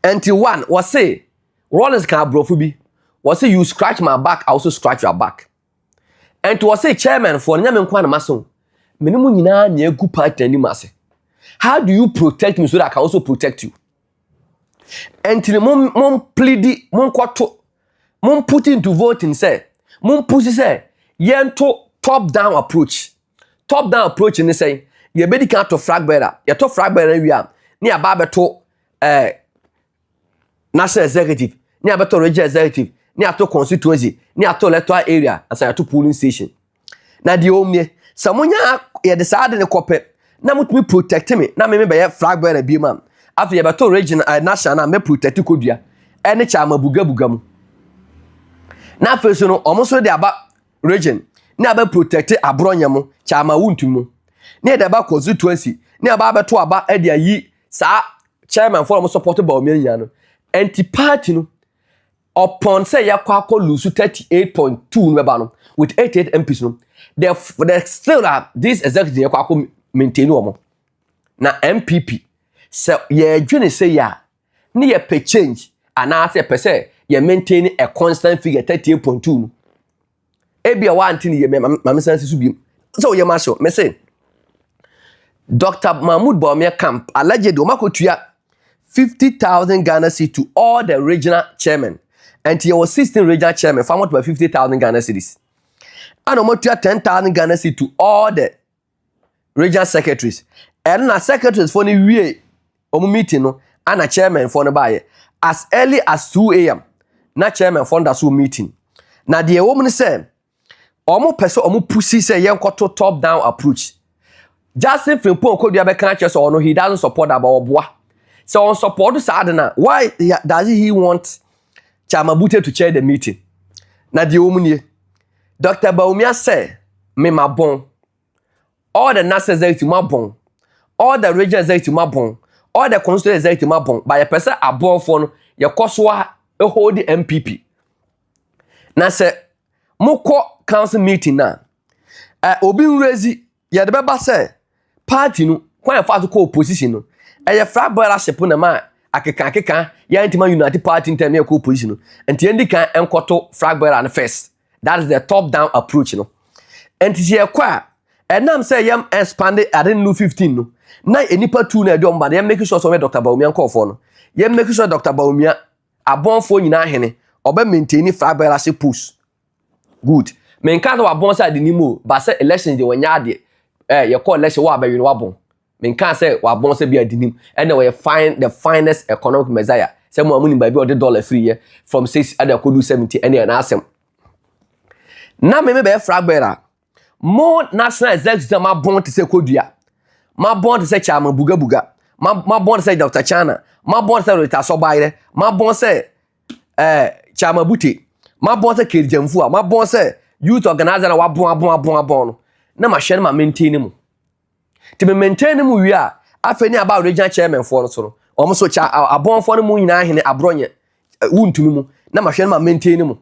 Until one was say Rawlings can brofu bi was say you scratch my back I also scratch your back. And to was say chairman for nyame nkwa na maso menimu nyina na egu party ni mase. How do you protect me so that I can also protect you? Until mom plead mom kwato mom put into voting say mom pussy say yento top down approach in say ye be di kan to flag bearer ye to flag bearer wi am ni aba beto national executive ni abeto regional executive ni ato constituency ni ato electoral area as ato polling station na di omnie samonya ye de saade ne kope na mutumi protect me na me be ye flag bearer bi mam afi ye beto regional national na me protect kodua ene cha mabuga mu na afi so no omoso de aba region ni aba protect abronyam cha ma wuntumu ni de ba constituency ni aba beto aba e de ayi sa chairman for support Bawumia nya no anti party no upon say yakwa lose 38.2 no no with 88 MPs no they still this executive yakwa maintain omo na MPP so ye dwene say ya ni ye pe change and say per say ye maintain a constant figure 38.2 no ebia wa antini ye mama sense su bi so ye ma show me say Dr. Mahmoud Bawumia camp alleged omakotua 50,000 Ghana cedis to all the regional chairmen. And he was 16 regional chairmen, found out by 50,000 Ghana cedis. And omotua 10,000 Ghana cedis to all the regional secretaries. And na secretaries for the Meetin no, and a chairman for the buyer as early as 2 a.m. Na chairman for the meeting. Na the woman said, omo person omo pussy say yenkoto top down approach. Justin Frimpong could be a country so no, he doesn't support about bois. So on support Sadana, why does he want Chamabute to chair the meeting? Na the woman Dr. Bawumia say, me ma bon. All the national executive ma bon. All the regional executive ma bon. All the constituent executive ma bon. By a person a bon for your koswa a hold the MPP. Na say, moko council meeting na. Obi Rezi, ya de beba say, party no, kwa ya fast ko opposition no. Eye flag bearership na ma akeka ya intima United Party interm ya ko opposition no. Enti endi kan enkoto flag bearer first. That is the top down approach no. Enti ye kwa enam say yam expand ade no 15 no. Na enipa 2 na edom ba yam make sure so Dr. Bawumia nkofo no. Yam make sure Dr. Bawumia abonfo nyina hene oba maintain flag bearership push. Good. Men kan wa bon side ni mo ba say elections de wanya de you call election wa be wabon men can say wabon say be adinim and we find the finest economic messiah say mo amuni ba bi o dollar free here from 6 and ko do 70 and na asem na me be fragbera more national executive ma bon to say kodua ma bon to say Chairmen buga ma bon to say Dr. Chana ma bon to say Rita Sobaire ma bon say Chairmen Buti ma bon say Kirjamfu ma bon say youth organizer na wabon na ma hwe ma maintain mu ti me maintain mu wi a afeni about regional chairman for so no omo so cha abon for no mu nyina hene abronye wuntumi mu na ma hwe ma maintain mu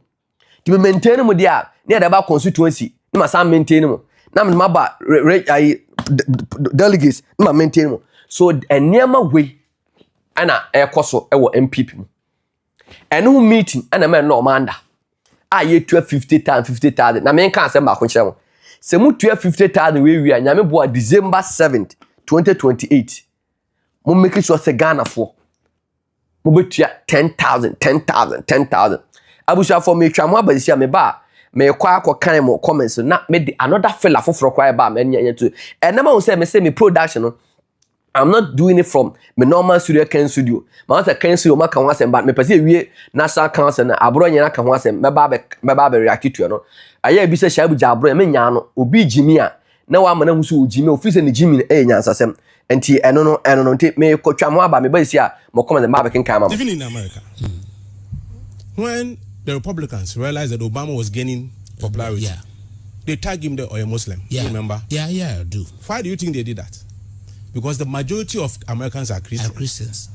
ti me maintain mu dia na da ba constituency na ma sam maintain mu na ma ba delegates na ma maintain mu so eniema we ana ekoso ewo MPP mu eno meeting ana me no manda a ye 50,000 na me kan se ba ko kire se mu 50,000 we anyame bo December 7th 2028 mo make sure se Ghana for mo betua 10,000 abusha for me twa mo abazisia me ba me kwa akokan mo comments na me de another fella for kwa ba me nya to enema wo say me production no I'm not doing it from my normal studio can studio. My other can studio ma kan wasem but me pese wie national council na abro nya na kan wasem me ba react to no. Aye bi se sha bu ja abro me nya no obi jimi a na wa mana husu ojimi ofise ne jimi e nya nsasem. Enti eno no nti me kotwa mo aba me ba sia mo come the ba ken kan ma. Even in America. When the Republicans realized that Obama was gaining popularity, they tagged him there or a Muslim. You remember? Yeah, I do. Why do you think they did that? Because the majority of Americans are Christians.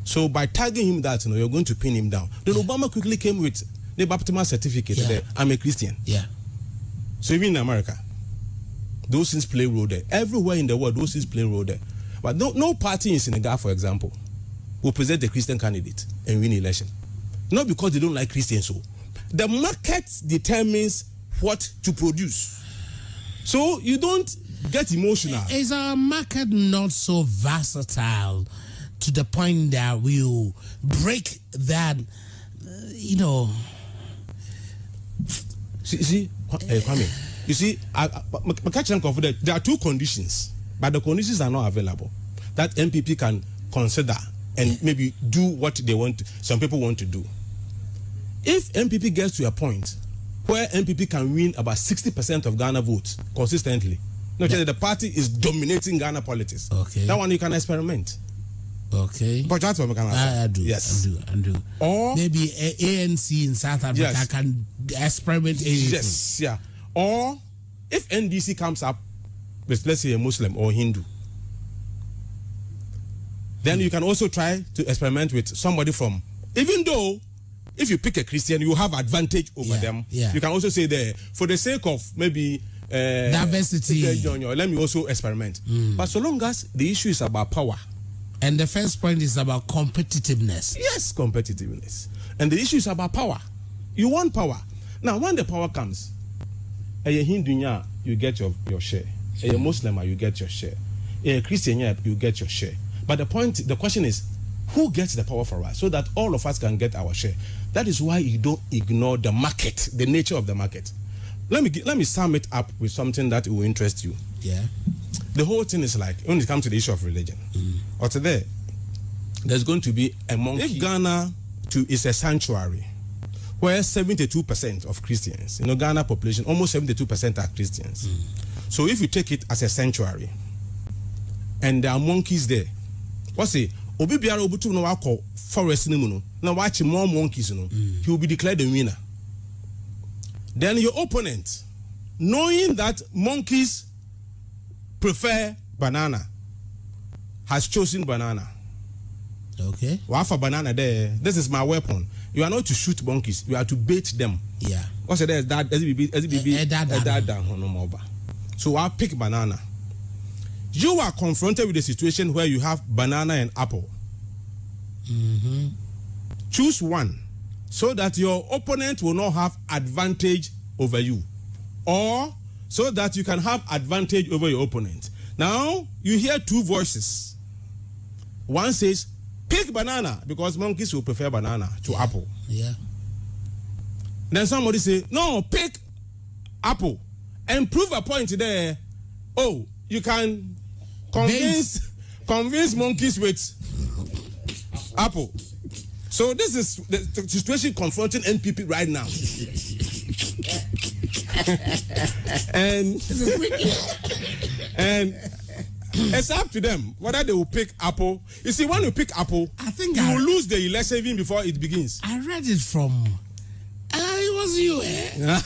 So by tagging him that, you're going to pin him down. Then Obama quickly came with the baptismal certificate there. I'm a Christian. Yeah. So even in America, those things play a role there. Everywhere in the world, those things play a role there. But no party in Senegal, for example, will present a Christian candidate and win election. Not because they don't like Christians. So the market determines what to produce. So you don't get emotional. Is our market not so versatile to the point that we'll break that, See, Kwame, you see, there are two conditions, but the conditions are not available that MPP can consider and maybe do what they want, some people want to do. If MPP gets to a point where MPP can win about 60% of Ghana votes consistently, the party is dominating Ghana politics. Okay. That one you can experiment. Okay. But that's what we can answer. I do. Yes. I do. Or maybe ANC in South Africa can experiment anything. Yes, yeah. Or if NDC comes up with, let's say, a Muslim or Hindu, then you can also try to experiment with somebody from, even though if you pick a Christian, you have advantage over them. Yeah. You can also say there, for the sake of maybe diversity, let me also experiment. But so long as the issue is about power. And the first point is about competitiveness. Yes, competitiveness. And the issue is about power. You want power. Now, when the power comes, a Hindu, you get your share. A Muslim, you get your share. A Christian, you get your share. But the question is, who gets the power for us so that all of us can get our share? That is why you don't ignore the market, the nature of the market. Let me sum it up with something that will interest you. Yeah. The whole thing is like, when it comes to the issue of religion, or today, there's going to be a monkey. If Ghana is a sanctuary, where 72% of Christians, Ghana population, almost 72% are Christians. So if you take it as a sanctuary, and there are monkeys there, what's it? Obi biara obutu no wako forest ni mu no na watch more monkeys no, he will be declared the winner. Then your opponent, knowing that monkeys prefer banana, has chosen banana. Okay. Wafa banana there. This is my weapon. You are not to shoot monkeys. You are to bait them. Yeah. What's it? That so I'll pick banana. You are confronted with a situation where you have banana and apple. Choose one so that your opponent will not have advantage over you, or so that you can have advantage over your opponent. Now, you hear two voices. One says, pick banana because monkeys will prefer banana to apple. Yeah. Then somebody say, no, pick apple and prove a point there. Oh, you can convince monkeys with apple. So this is the situation confronting NPP right now. and it's up to them whether they will pick apple. You see, when you pick apple, I think you will lose the election even before it begins. I read it from. It was you, eh?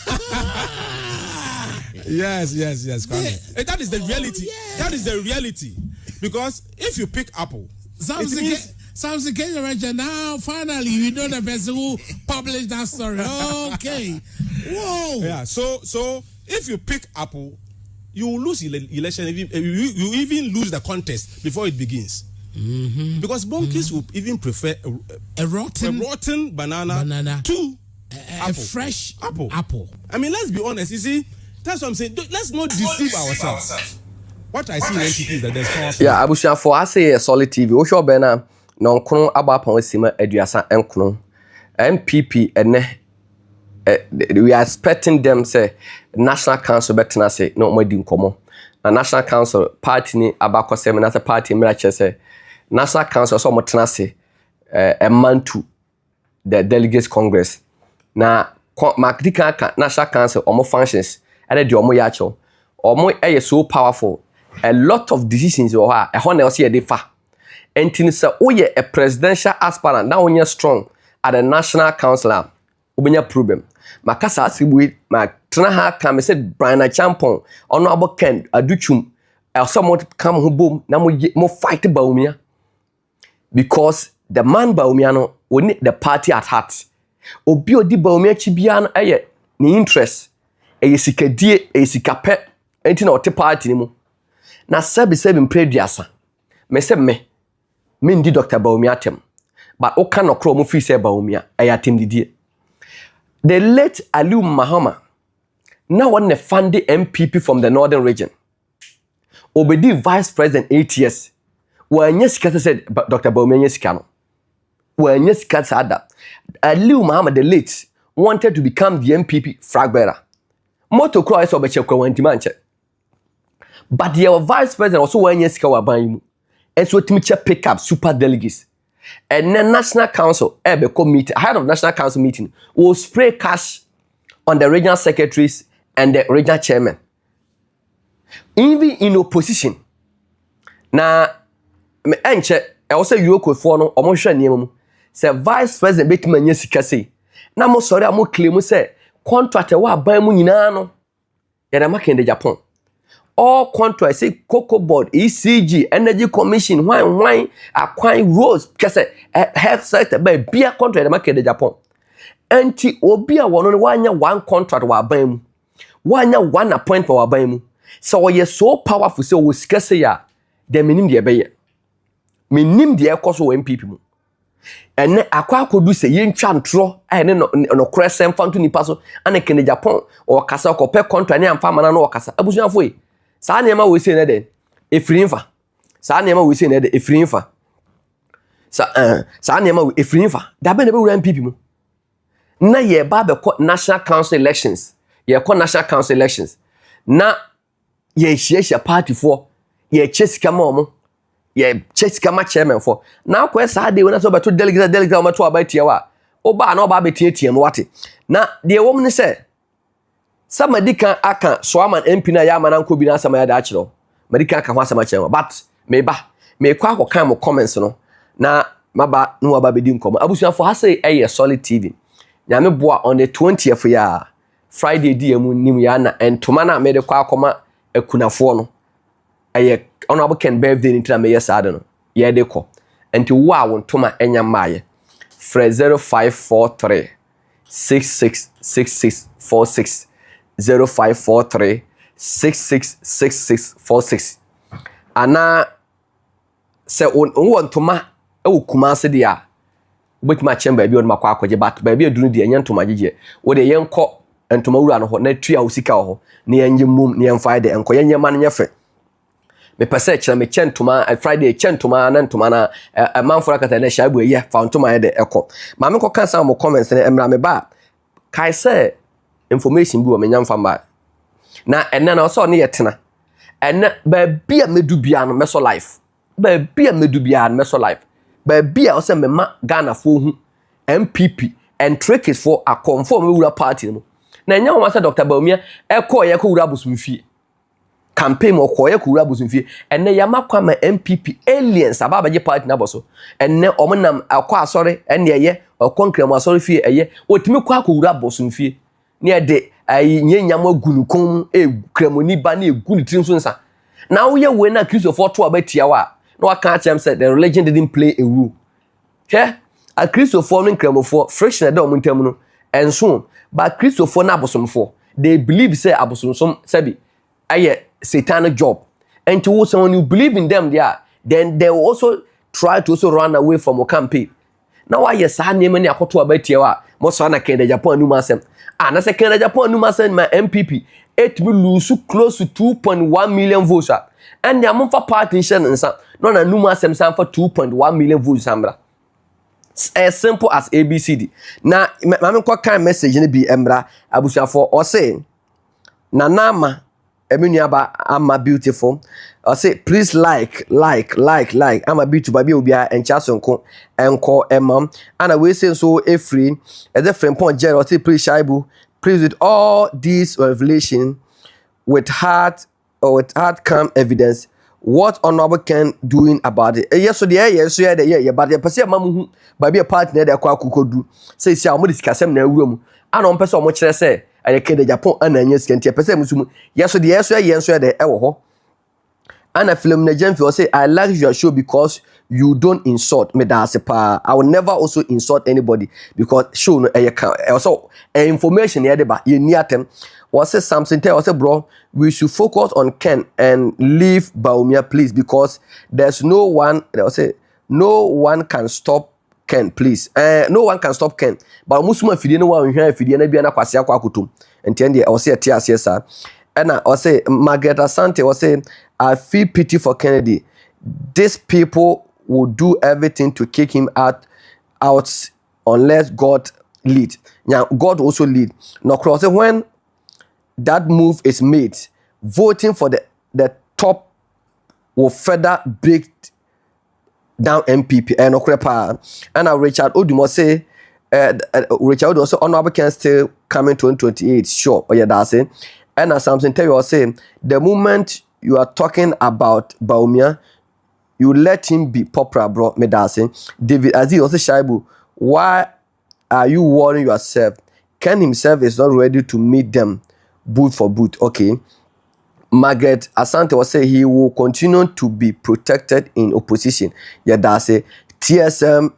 Yes. That is the reality. Yeah. That is the reality. Because if you pick apple, Sounds like now finally you know the person who published that story. Okay. Whoa. Yeah. So if you pick apple, you will lose election. You even lose the contest before it begins. Mm-hmm. Because monkeys will even prefer a rotten banana to a fresh apple. I mean, let's be honest. You see, that's what I'm saying. Let's not deceive ourselves. What I see in NPP is that there's power. Yeah, Abusha for I say a solid TV. O sure bena non kono AGYAPONG sima aduasa enkono. MPP ene we are expecting them say National Council betena say no mo di nkomo. Na National Council party ni abakose me na say party mirache say National Council so mo tena say a man to the Delegates Congress. Na Makdika National Council omo functions and the omo yacho omo so powerful. A lot of decisions you have a honor see a defa. And tinisa oye a presidential aspirant now when you're strong at the National Council ubenya problem. Makasa asibu ma trana come said Brian Champon honorable Ken Aduchum someone come who boom na mo fight Bawumia because the man Bawumiano will need the party at heart. Obi odi Bawumia chibiano eye ni interest eye sikadie eye sikape enti na ote party ni mu na sebi mpreduasa me se me ndi Dr. Bawumia atem but o kan okro mo fi se Bawumia eye atem didie. The late Aliu Mahama now one fund the MPP from the northern region obedi vice president 8 years wanye sika said Dr. Bawumia nye sika no wanye sika sada. Aliu Mahama the late wanted to become the MPP flag bearer. Moto kro iso beche kwa wantimanche. But the vice president also wanye sika wa banyimu. Enso timiche pick up super delegates. And then National Council meeting, ahead of National Council meeting, will spray cash on the regional secretaries and the regional chairman. Even in opposition. Na me enche also yoko for no omo niemu. Say vice president betima nya sika sei. Na mo sori amo claim say contract wa ban mu nyina no. Ya na make in the Japan. All contracts say Cocoa Board, ECG, Energy Commission, wine, acquiring roads, kese health sector by beer contract the market in Japan. Anti obia one contract wa ban mu. One appointment wa ban mu. So we so powerful so we kese ya the minim de be ye. Minim de ekoso wo MPP mu. Ene akwa akodu se yentwa ntro ene no kresem fanto nipa so ane kene Japan o kasa ko pe contract ne amfa mana no o kasa abusuafo yi. Sa niema we say na den efrinfa sa niema we say na den efrinfa sa niema we efrinfa da be na be wura MPP mu na ye ba be National Council elections National Council elections na ye hia party for ye chesika ma omo ye chesika ma chairman for na kwa sa de we na so be to delegate o ma to abatia wa oba na oba be tietiem wate na de wo mu say somebody can aka Swaman MP na ya mananko bi na asama ya da akiro medika aka ho asama kire but me kwa akokan mo comments no na maba no aba bedi nkom abusuafo ha say solid TV nyame boa on the 20th ya Friday di emu nim ya na entoma na me de kwa akoma akunafo no honorable Ken birthday ni tira me yes ade no ye de ko enti wo a wontoma enya maaye fra 0543 666646 0543 666646 ana se on toma e Kumase dia obetima chemba bi on makwa akoje but ba bi adunu dia nya ntoma gege wo de yenko ntoma wura no ho na tua usika ho na yenye mum na yenfa de enko yenye man nyefe me pese kira me chentoma Friday chentoma na ntoma na manfora kata na shabu ye fa ntoma de eko ma me ko kan sa mo comments na emra me ba kai say information bi wo menya mfa mba na enne na so ne yetena And be a medubian meso life. Be a medubian meso life. Be a also mema Ghana for MPP and trick is for a conform rural party. Na nya o masa Dr. Bawumia e ko ye ko wura bosumfie campaign mo ko ye ko wura bosumfie enne ya makwa ma MPP aliens ababaje party na boso enne omnam akwa asore enne ye okonkrem asore fie eye otimi kwa ko wura bosumfie ne de ayi nyanyam agunukon kremoni ba na eguni trim so nsa na wo ye we na Christopher to abatia wa na waka achem said the religion didn't play a role a Christopher no kremofo friction da omuntam no enso but Christopher na abosomfo they believe say abosomsom sabi aye satanic job and to someone you believe in them there then they will also try to also run away from a campaign now why yes ha name ni akoto abatia wa mo so na Canada Japan anu masem na say Canada Japan anu masem my MPP it will lose close to 2.1 million votes and their monfa party nsa no na anu masem san for 2.1 million votes ambra as simple as ABCD. Now, I'm quite kind message in the Embra Abusia for or say Nanama Eminyaba I'm a beautiful. Or say please like I'm a beautiful baby ubia and chasonko and call Emma and I will say so a free as a friend point Jerry say please Shaibu please with all these revelation with hard come evidence. What honorable can doing about it? Yes, so yeah, but the person mamu baby a partner there kwa kukodu. Say si amu discussem na room. Ana on person mo kire say I can the Japan ananya skentia person musumu. Yes, so there e wo ho. Ana film na Jenfi say I like your show because you don't insult me da sepa. I will never also insult anybody because show no also information here ba ye ni atem. Was say something tell us bro we should focus on Ken and leave Bawumia please because there's no one can stop Ken please no one can stop Ken but musuma fidie no one hwan fidie na bia na kwase akwa akotom enti I say tia asa and I say Margaret Asante was say I feel pity for Kennedy. These people will do everything to kick him out unless God lead. Now God also lead. Now cross when that move is made, voting for the top will further break down MPP and Okrepa. And Richard Odumo say Richard Odumo say honorable can still come in 2028. Sure, yeah, that's it. And something tell you say the moment you are talking about Bawumia, you let him be popular, bro. Me that's David Aziz also Shaibu. Why are you worrying yourself? Ken himself is not ready to meet them. Boot for boot, okay. Margaret Asante was say he will continue to be protected in opposition. Yeah, that's it. TSM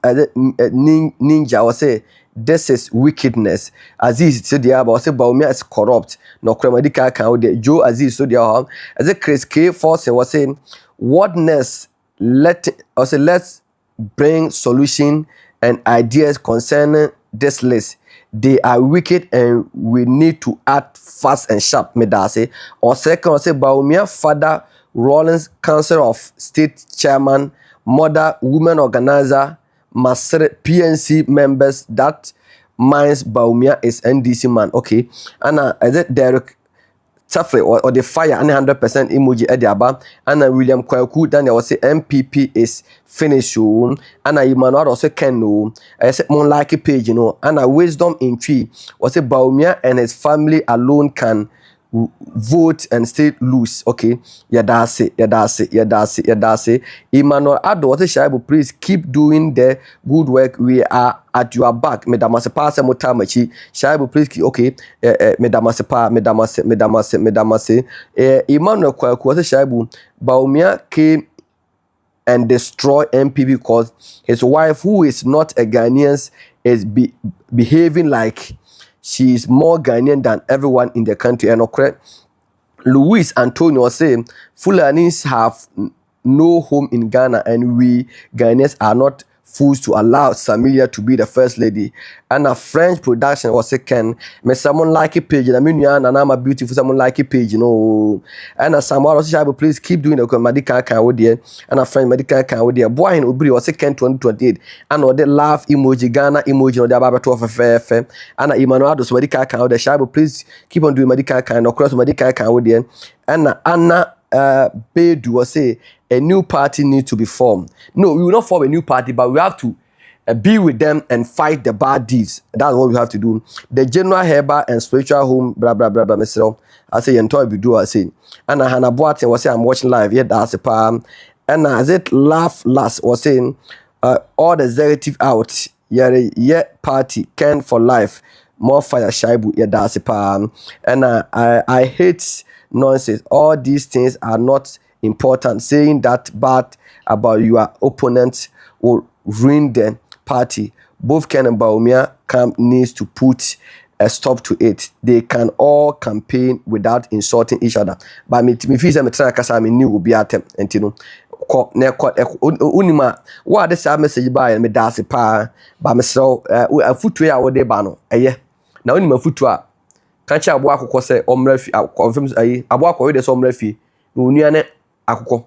Ninja was say this is wickedness. Aziz said the about say Bawumia is corrupt. No Kremadika can Joe Aziz so the as a Chris K Force was saying whatness let's bring solution and ideas concerning this list. They are wicked and we need to act fast and sharp. Me da say. Or second, say Bawumia father Rollins Council of State Chairman, mother women organizer, Masere PNC members that minds Bawumia is NDC man. Okay, and is it Derek Tafre or the fire and 100% emoji at the aba and William Kwaku then I was say MPP is finished and Emmanuel also can know I said more like a page and wisdom in tree was say Bawumia and his family alone can vote and stay loose. Okay, that's it. Emmanuel Ado was Shaibu, please keep doing the good work. We are at your back. Medamase pass motamachi. Shaibu, please keep okay. Medamase. Emmanuel Kwaku was Shaibu. Bawumia came and destroy MPP because his wife, who is not a Ghanaian, is behaving like she is more Ghanaian than everyone in the country. And okay, Luis Antonio was saying Fulanis have no home in Ghana and we Ghanaians are not fools to allow Samilia to be the first lady. And a French production was second. Me someone like a page. I mean, and I'm a beautiful someone like a page, And a someone also please keep doing the medical can with there. And a friend medical can with there. Boy in Ubri was second 2028. And or the laugh emoji, Ghana emoji, or the Baba to FFF. And a Emmanuel medical can with the Shabo, please keep on doing medical can or cross medical can with there. And Anna Bedu was say a new party needs to be formed. No, we will not form a new party, but we have to be with them and fight the bad deeds. That's what we have to do. The general herbal and spiritual home, blah blah blah blah. Myself, I say entire do I say. And Hannah Boateng was saying I'm watching live. Yeah, that's a palm. And as it laugh last was saying all the executive out. Yeah, party can for life. More fire shaibu. Yeah, that's a palm. And I hate nonsense. All these things are not important. Saying that bad about your opponent will ruin the party. Both Ken and BAWUMIA camp needs to put a stop to it. They can all campaign without insulting each other. But me feel say me try kasa me new obi atem enti no ko na ko unima what this message by me dase pa ba me so afutu a wo de ba no eye na unima afutu a ka cha abo akokọ say omra fi confirm ayi abo akọ we de so omra fi no onua ne akokọ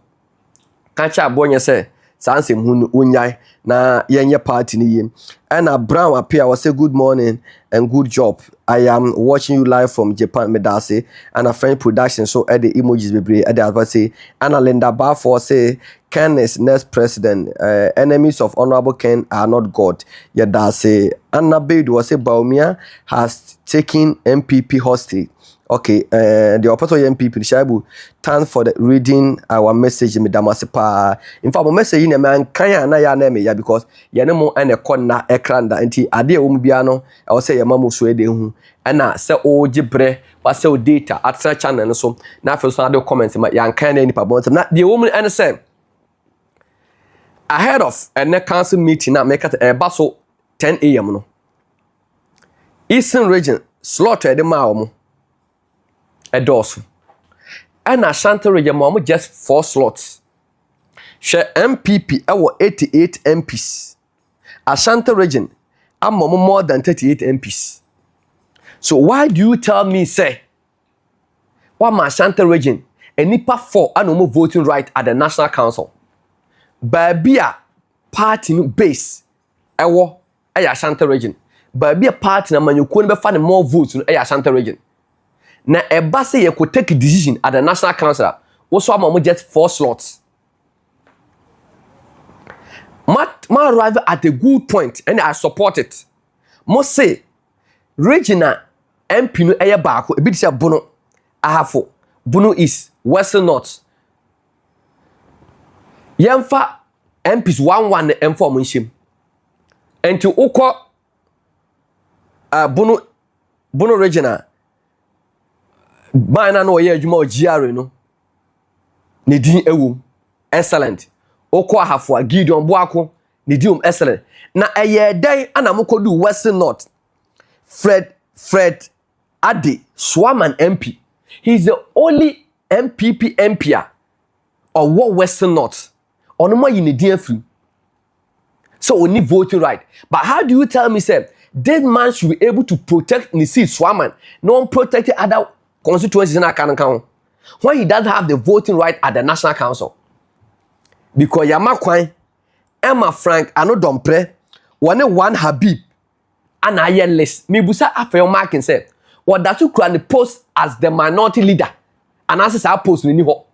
ka cha abo nye say sansem hu unyai na yenye party ni yim and Brown appear was say good morning and good job. I am watching you live from Japan medase and a friend production so at the emojis bebre at the say and Linda Barfor say Ken is next president. Enemies of Honorable Ken are not God. Yada say Anna Bedu was say BAWUMIA has taken MPP hostage. Okay, the opposite MPP Shaibu, thanks for the reading our message in Medamasepa. In fact, my message in a man kaya na ya name ya because ya no more and a corner ekran da nti ade umbiano I will say ya mamu swede hu na se o gibre was say data at search channel so na first na the comments ma ya kan na nipa bon na the woman and say ahead of a council meeting na make it a baso 10 a.m. no Eastern region slaughter the ma Edosu. And Ashanti region mom just 4 slots. Share MPP our 88 MPs. Ashanti region I'm more than 38 MPs. So why do you tell me say why my Ashanti region and nipa 4 and no more voting right at the National Council? Baby a party base ewo Ashanti region. Baby a party na manyuko ne be fa more votes no Ashanti region. Na eba say you could take a decision at the National Council. Also, I'm just 4 slots. Ma arrive at a good point and I support it. Must say, regional MP no eye baako ebi dey Bono ahafo Bono East Western North. Yemfa MPs 1-1 na M4 mo nhim. Enti ukọ Bono regional Bana no ye adwuma o GR no ne din ewum excellent okọ ahafo Gideon Boako ne din excellent na eye dan anamokodu Western North Fred Ade Swaman MP he's the only MPP MP or Western North onoma yi ne din afiri so we need voting right but how do you tell me say this man should be able to protect the seat Swaman no protect other constituencies in Akankan when he doesn't have the voting right at the National Council because Yama Kwan Emma Frank ano dompre one Habib and I list me busa after marking said what that you can post as the minority leader and as I post ni ho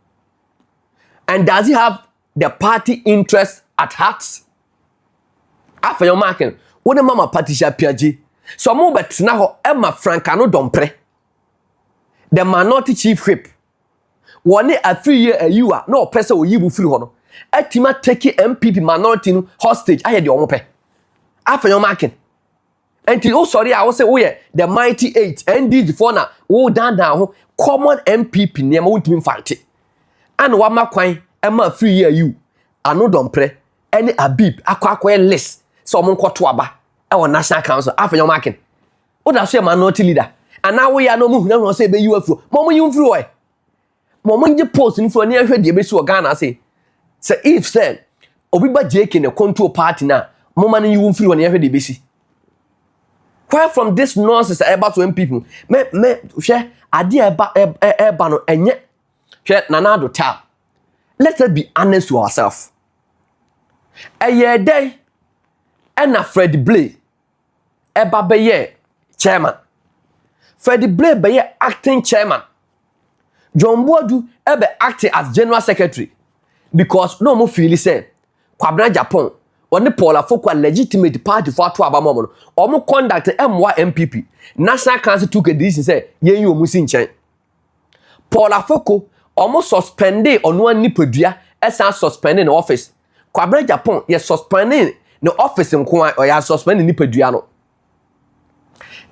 and does he have the party interest at heart after your marking what the mama Patricia Piaji so mo betina ho Emma Frank ano dompre the minority chief whip one a 3 year you are no person will you free hono etima take MPP minority hostage I hear the omope after your marking until oh sorry I will say oh yeah the mighty 8 ND for na oh down common MPP name won't be fight and one ma kwan ema 3 year you ano dompre any Habib akwa list so mo nkoto aba e won National Council after your marking oh that's your minority leader and now we are no more na say be you afro momo you free oy momo nje post ni fro na hwe de be so Ghana say if say obi ba JK ne control party na momo na you free na hwe de be si why from this nonsense about to people me hwe ade eba no enye hwe Nana ta let us be honest to ourselves eye day na Fred Blay eba be ye chairman Fred Blay be acting chairman John Boadu ebe acting as general secretary because no mo feel say Kwabena Japan oni Paul Afoko legitimate party for to aba mo no omo conduct MY MPP National Council took a decision say yen omu si nchen Paul Afoko omo suspended ono anipadua esa suspended in office Kwabena Japan ye suspended no office nko or ya suspended nipadua no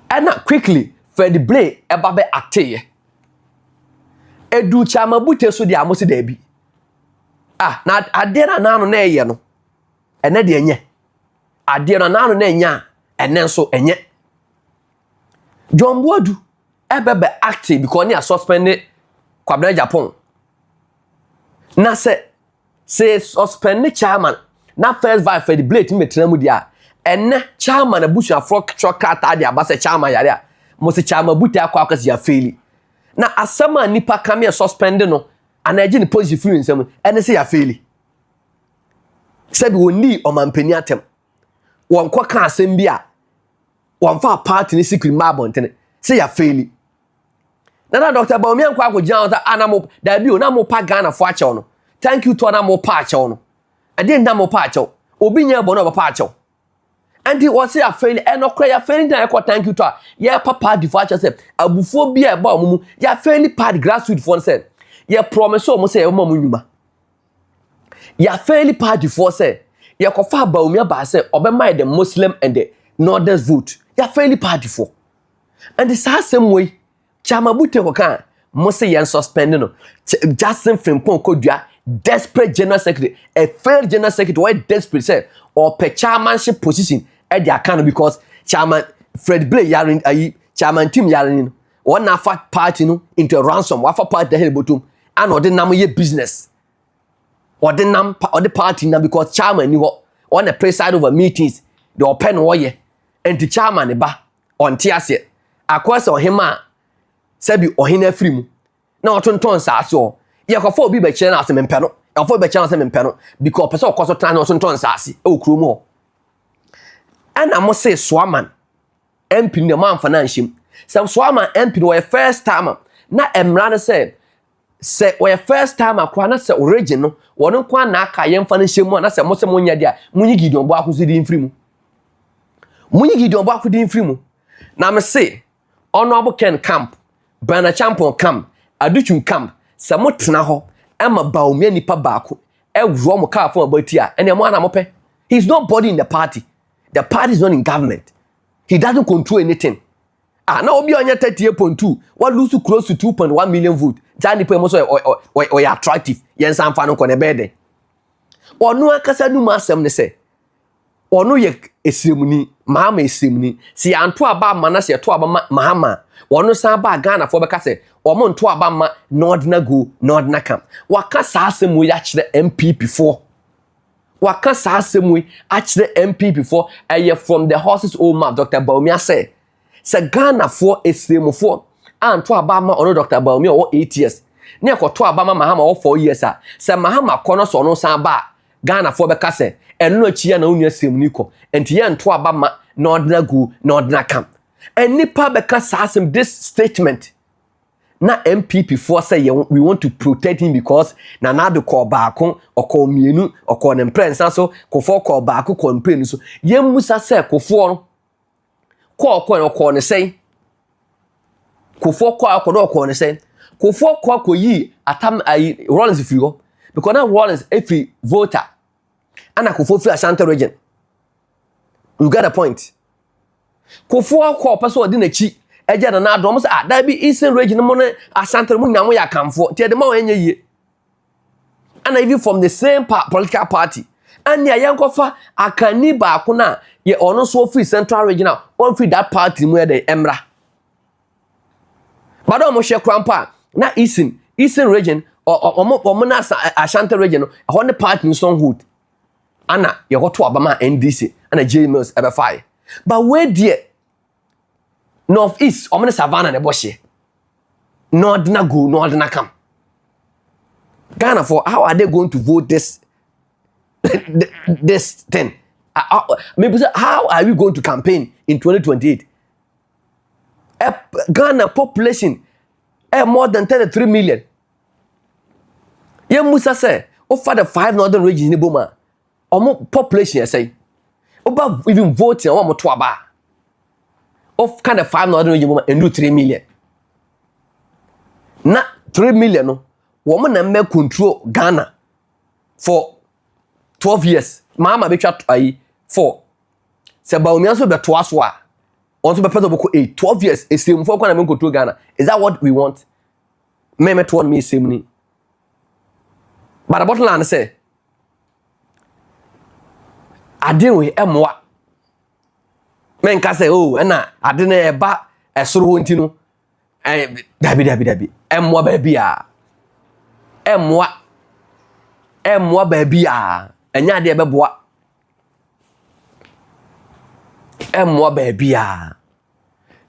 and quickly for the blade eba be acte edu chama bute so dia mo se da bi na ade na nanu na eye no ene de enye ade na nanu na enya ene nso enye John Boadu ebebe active because ni suspended Kwabena Japan na se suspended chairman na first vice for the blade me tena mu dia ene chairman abusu afro chokata dia ba se chairman yare a mo se chairman bute akwa akasi ya faili na asama nipa kame suspend no anaje ni position free nsem ene se ya faili sabi woni o mampani atem won kwa ka asem bia won fa party ni secret mabo ntene se ya faili na Dr. Bawumia kwa akogina ota anamo da bi o na mo pa Ghana fo ache no thank you to na mo pa ache no ade na mo pa ache obi nya bo no pa ache and it was a fail and no cry ya fail na ko thank you to ya papa default say abufo bia ba omumu ya fail part grassroots for say ya promise o mo say o mamu nyuma ya fail part default say ya ko fa Bawumia ba say obema the Muslim and the northern vote ya fail part default and the same way chama bute ko kan mo say yan suspend no Justin Frimpong Kodua desperate general secretary a failed general secretary why desperate say or per chairmanship position at the account because chairman Fred Blay yarin ayi chairman team yarin one na fat party no into ransom wafa party the bottom and or the nam ye business or the nam or the party na because chairman ni ho on the preside over meetings the open warrior and the chairman ba on tiase akwa se ohima sabi ohina free mu na otonton sa so ye kwafo obi be kire na asem mpe no afo be kire na asem mpe no because person okoso tan na otonton sa ase e okuro mu ana mo say Swaman MP ne man financial some Swaman MP no first time na emra na say we first time akwa na say origin no wono kwa na aka ye financial mu na say mo se mo nya dia munyi Gideon bo akụzi di free mu munyi Gideon bo akụdi free mu na me say honorable Ken Camp Bana Champion Camp Aduchun Camp samo tena ho ema Bawumia nipa baako ewro mo ka fo abatia ene mo ana mo pe he's not body in the party is not in government he doesn't control anything na obi onya 38.2 what lose close to 2.1 million vote jani pe mo so o attractive yen san fa no ko ne bede onu akasa nu masem ne se onu ye esemuni mahama esemuni si anto aba mana se to aba mahama onu san ba Ghana fo be ka se omo nto aba ma nordna go nordna kam waka sa asemu ya kire MPP for waka sa asemu a kire MPP for aye from the horse's old mouth Dr. Bawumia say Ghana for esemu for anto aba ma onu Dr. Bawumia o 8 years ne akoto aba ma mahama o 4 years a se mahama kono so no san ba Ghana for be ka se enu achia na onu asemuni ko enti ye nto aba ma nordna go nordna kam and nipa be ka sa asem this statement na MPP for say we want to protect him because na do call baako oko mienu oko ne prensa so kofo call baako campaign so yemusa say kofo no oko ne say kofo oko ne say kofo yi atam ai Rollins free ho because na Rollins every voter ana kofo free Ashanti region you got a point kofo person odi na chi eje na adom say da bi Eastern region mo ne Ashanti mo nyamo ya kamfo tie de ma enye yie and even from the same political party and ya yankofa akani ba ko na ye ono so free Central region on free that party mo de emra bado mo hwe krampa na Eastern region o na Ashanti region ho ne party so hood ana ye hoto abama NDC ana JMS ebe fire but where there Northeast, omene savannah ne boshe. Nordna go, Nordna come. Ghana for how are they going to vote this this thing? Maybe how are we going to campaign in 2028? Ghana population more than 33 million. Ye musa say, offer the 5 northern regions in Boma. Omo population say. Oba even voting on to aba. Of kind of 5 northern regions and do 3 million. Na 3 million no. Woman na me control Ghana for 12 years. Mama be twa 4. Se BAWUMIA'S be to aso a. Also be person boko 8 12 years. Esem for kwa na me control Ghana. Is that what we want? Me to one me same ni. But the bottom line say, I deal with emwa. Men ka say, oh, ena ade na eba esoro nti no. Dabi. Emwa baby a. Emwa baby a. Enya de beboa. Emwa baby a.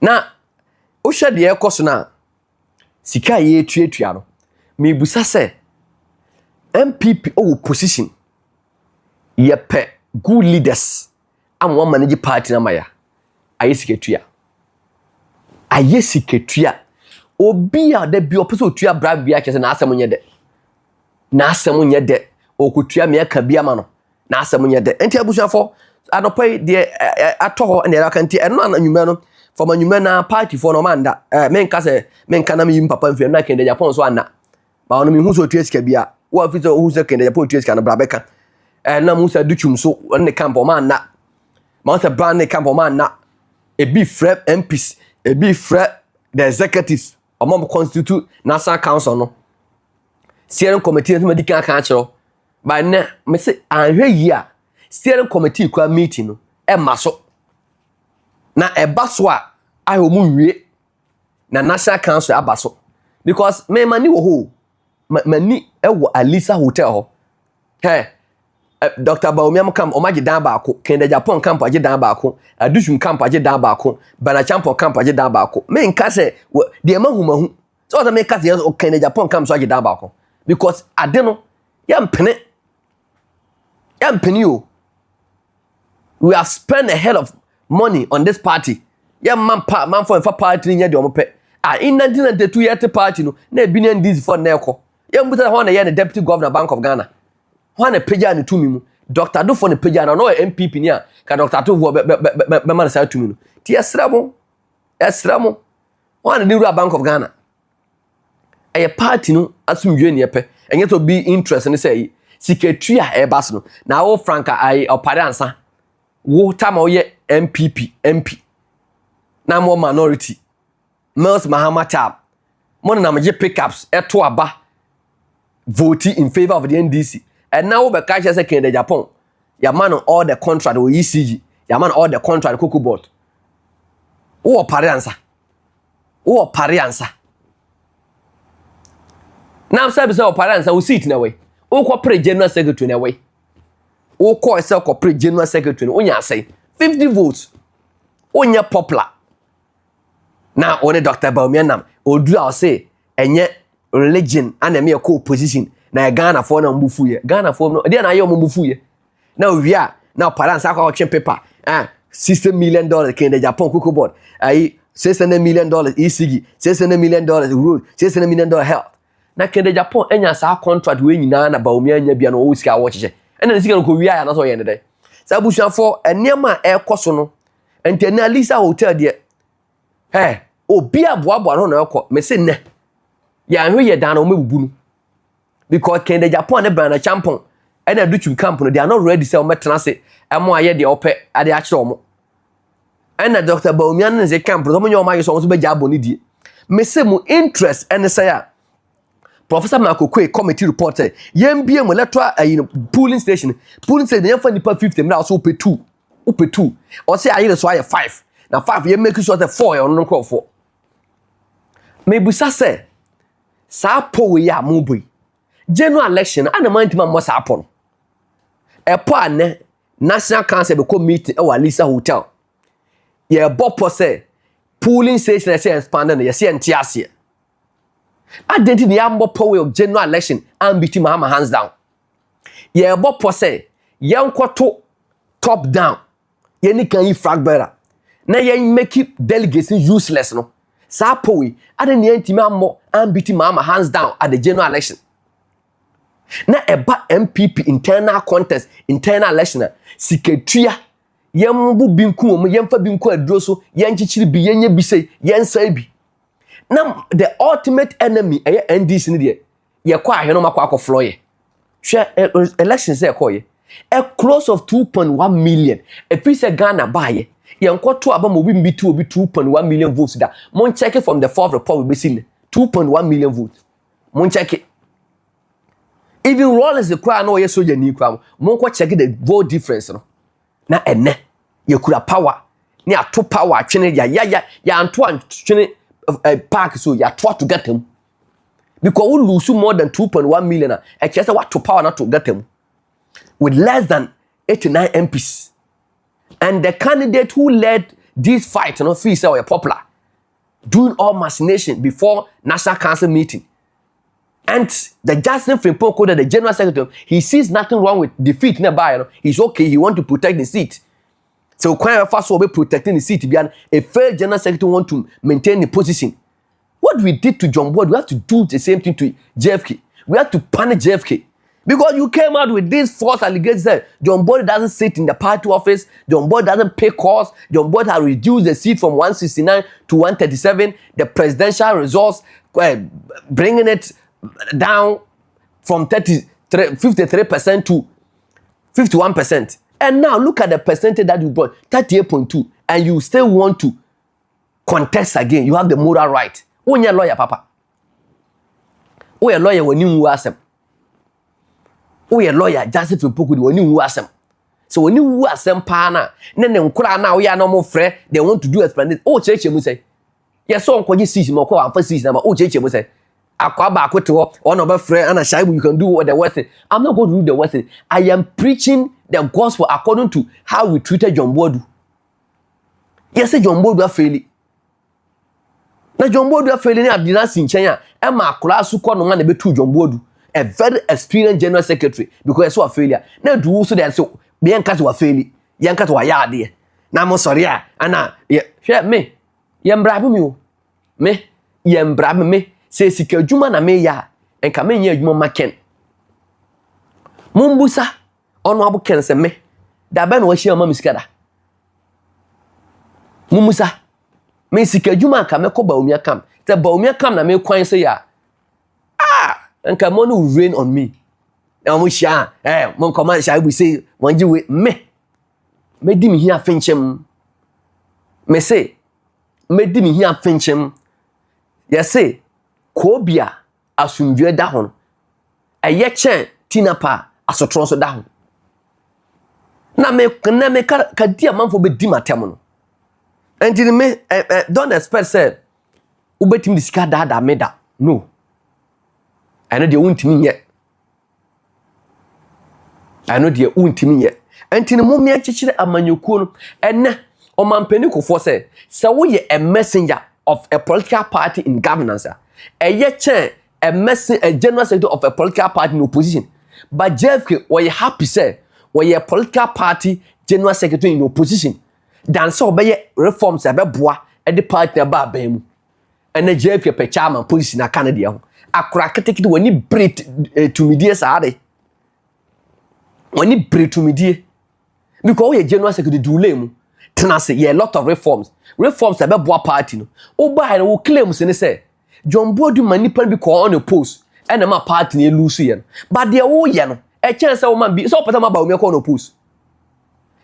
Na o hwe de ekoso na sika ye tuatua no. Me busa say MPP position ye pe good leaders am one manage party na maya aye siketua obi a da bi opese otua bra bia kese na asem nye de okutua me aka bia ma no na asem nye de enti abusuafo adopai de atoho na aka nti eno ananwuma no for anwuma na party for no manda menka na me yim papa mfie na kende Japan so anna ba ono me hu so otua sika bia wo afite hu se kende Japan otua sika na bra beka na musa duchum so ne camp o man na ma se brand ne camp o man na e be free MPs e be free the executives o mom constitute national council no steering committee no di kan chiro ba na me se anhwe yi a steering committee kwa meeting no e maso na e baso a ayo mu nwie na national council abaso because me mani wo ho mani e wo Alisa hotel ho Dr. BAWUMIA camp omaje dan baako Kende Japan camp aje dan baako Adushum camp aje dan baako Bana Champion camp aje dan baako me nka se de mahu so that me ka se o Kende Japan camp so aje dan baako because ade no ya mpene o we have spent a hell of money on this party ya man for party nya de omope in 1992 yet party no na bi na ndis for na ekọ ya mbuta ho na ye the deputy governor Bank of Ghana Wane peja ni tumi mu Dr. Dufo ni peja na no MPP ni a ka Dr. Dufo be man sa tumi no ti esramo wane ni rua Bank of Ghana eye party no asumdwe ni epe enye to be interest ni say secretary a ebas no na wo franka ai opare ansa wo tama ye MP na mo minority Mels Mahamata mo na maje pickups eto aba vote in favor of the NDC. And now we catch us in Japan. Ya man on all the contract with ECG. Ya man all the contract with Cocoa Board. Who pariansa? Now service of pariansa we see it in a way. Who corporate general secretary in a way. Who call yourself corporate general secretary? Onya say 50 votes. Onya popular. Now only Dr. BAWUMIA nam. Odu I say enye religion and me co-position. Na Ghana for na mbufu ye Ghana for no dey na ye mbufu ye na wi a na paransa kwa watch paper $60 million Kende Japan Cocoa Board $600 million ECG $600 million road $600 million health na Kende Japan enya sa contract we nyina na BAWUMIA nya bia no wo sika watch je ena ne sika no ko wi a na so ye ne dey sa bushia for enema e koso no ente na Alisa hotel de obi aboabo no na ekọ me se ne ya hwe ye dan na o mebubu no because Kende Japan and Bana Champion and a Duchum camp, they are not ready to sell Metranse, and more yet the opera at the actual. And a Dr. BAWUMIA is a camp, but your mind is also by Jabonidi. Messemu interest and the say, Professor Marco Quay committee reporter, BM will let a pooling station, pooling station, they find the 50 now, so pay 2, or say I either a 5. Now 5, you make sure the 4 or no call for. Maybe say, Sapo ya mubi. General election and the mind must happen. A partner National Council be come meeting at Alisa Hotel. Ye bopo say pooling station say expanding ye see entiasie. Identity ambo power of general election and beat Mahama hands down. Ye bopo say yan kwato top down. Ye ni kan yi flag bearer. Na ye make it delegates useless no. Sa powe ade ne antimi ambo and beat Mahama hands down at the general election. na eba MPP internal contest internal election Secretary yembu binku omo yemfa binku aduro so yenchichiri bi yenye bi sei yensa bi na the ultimate enemy NDC ni de ye kwa aheno makwa akoflo ye hwe election say ekoye a close of 2.1 million if we say Ghana buy yenkoto aba mo bi mbitu obi 2.1 million votes da mon check it from the fourth report we be seen 2.1 million votes mon check it. Even Rollins the crowd no yes so you need crowd mon ko check the vote difference no na ene ye kura power ni ato power twene ya anto twene park so ya to get him because we lose more than 2.1 million e chese what to power not to get him with less than 89 MPs and the candidate who led this fight you know feel say popular doing all machination before national council meeting. And the Justin Frimpong, the general secretary, he sees nothing wrong with defeat nearby. You know? He's okay. He want to protect the seat. So quite fast will be protecting the seat. A fair general secretary want to maintain the position. What we did to John Boyd, we have to do the same thing to JFK. We have to punish JFK because you came out with these false allegations that John Boyd doesn't sit in the party office. John Boyd doesn't pay costs. John Boyd has reduced the seat from 169 to 137. The presidential resource bringing it down from 53% to 51%. And now look at the percentage that you brought, 38.2, and you still want to contest again. You have the moral right. When you're a lawyer, Papa. When you're a lawyer, when you ask them. When you're a lawyer, just if you put when you ask them. So when you ask them, partner, then now we are no more friend. They want to do explanation. Oh, church, you say. Yes, so I'm see more call for season. Oh, church, you say. Akwaba to one of our friend and a shy you can do what the West. I'm not going to do the West. I am preaching the gospel according to how we treated John Boyd. Yes, John Boyd are failing. Now John Boyd are failing at the last in China. And my class who call no man be true John Boyd, a very experienced general secretary because I saw a failure. Now do also that so be cat were failing. Young cat were yard there. Now I'm sorry, and now yeah, me. Yam bribe me. Yam bribe me. Say sika juma na me ya enka me nya adwuma maken mumbusa ono abu ken se me da ba na wa hia ma misika da mumbusa me sika juma ka me ko BAWUMIA kam te BAWUMIA kam na me kwan se ya enka mo no rain on me na mo hia mo command sha bu say won ji we me di mi hia finchem me say me di mi hia finchem ya say Kobia asumdwe da ho eye chen tinapa asotron so da ho na me ka dia manfo be di matem no enti me don't expect say ubetim di sika da me da no I know the untimi ye enti ne momia chichire amanyokuo no ene o mampani kofo say wo ye a messenger of a political party in governance a general secretary of a political party in opposition. But JFK, were you happy, sir? Were you a political party general secretary in opposition? Dan so be reforms a beboa at the party about bem. And the JFK pe chairman position a Canada. A crackety when you breed to media sade. When you breed to media. Because we general secretary do lame. Tenase, a lot of reforms. Reforms a beboa party. No. Oba and will claim say. John Boyd manipul be call on a post and my party near Lucian. But they all yan a chance of man be so put about me on a post.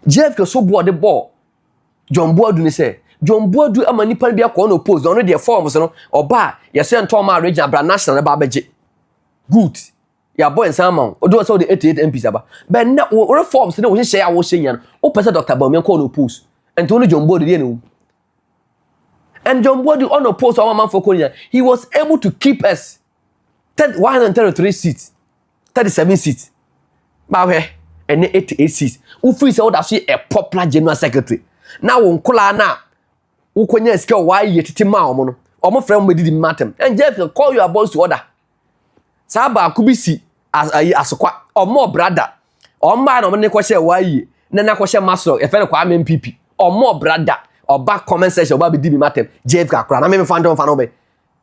Jeff so board the ball. John Boyd say John Boyd do a manipul be a call on a post on their forms or bar ya send Thomas region brand national babaji. Good. Ya boy and Salmon or do so the 88 MPs about. But now reforms no share I was saying. Oh, Dr. Bawumia call no post and Tony John Boyd you. And John Boyd on a post on man for Korea, he was able to keep us 133 seats, 37 seats. But and 88 seats. Who feels all that a popular general secretary. Now on Kola na who can scale why you titima omo. Omo friend we did matter. And Jeff will call your boss to order. Saba kubisi as or more brother. Or man or money question why na question master if any kwa MPP or more brother. Or back comment section about be di matter JF ka kra na me fan don fa no be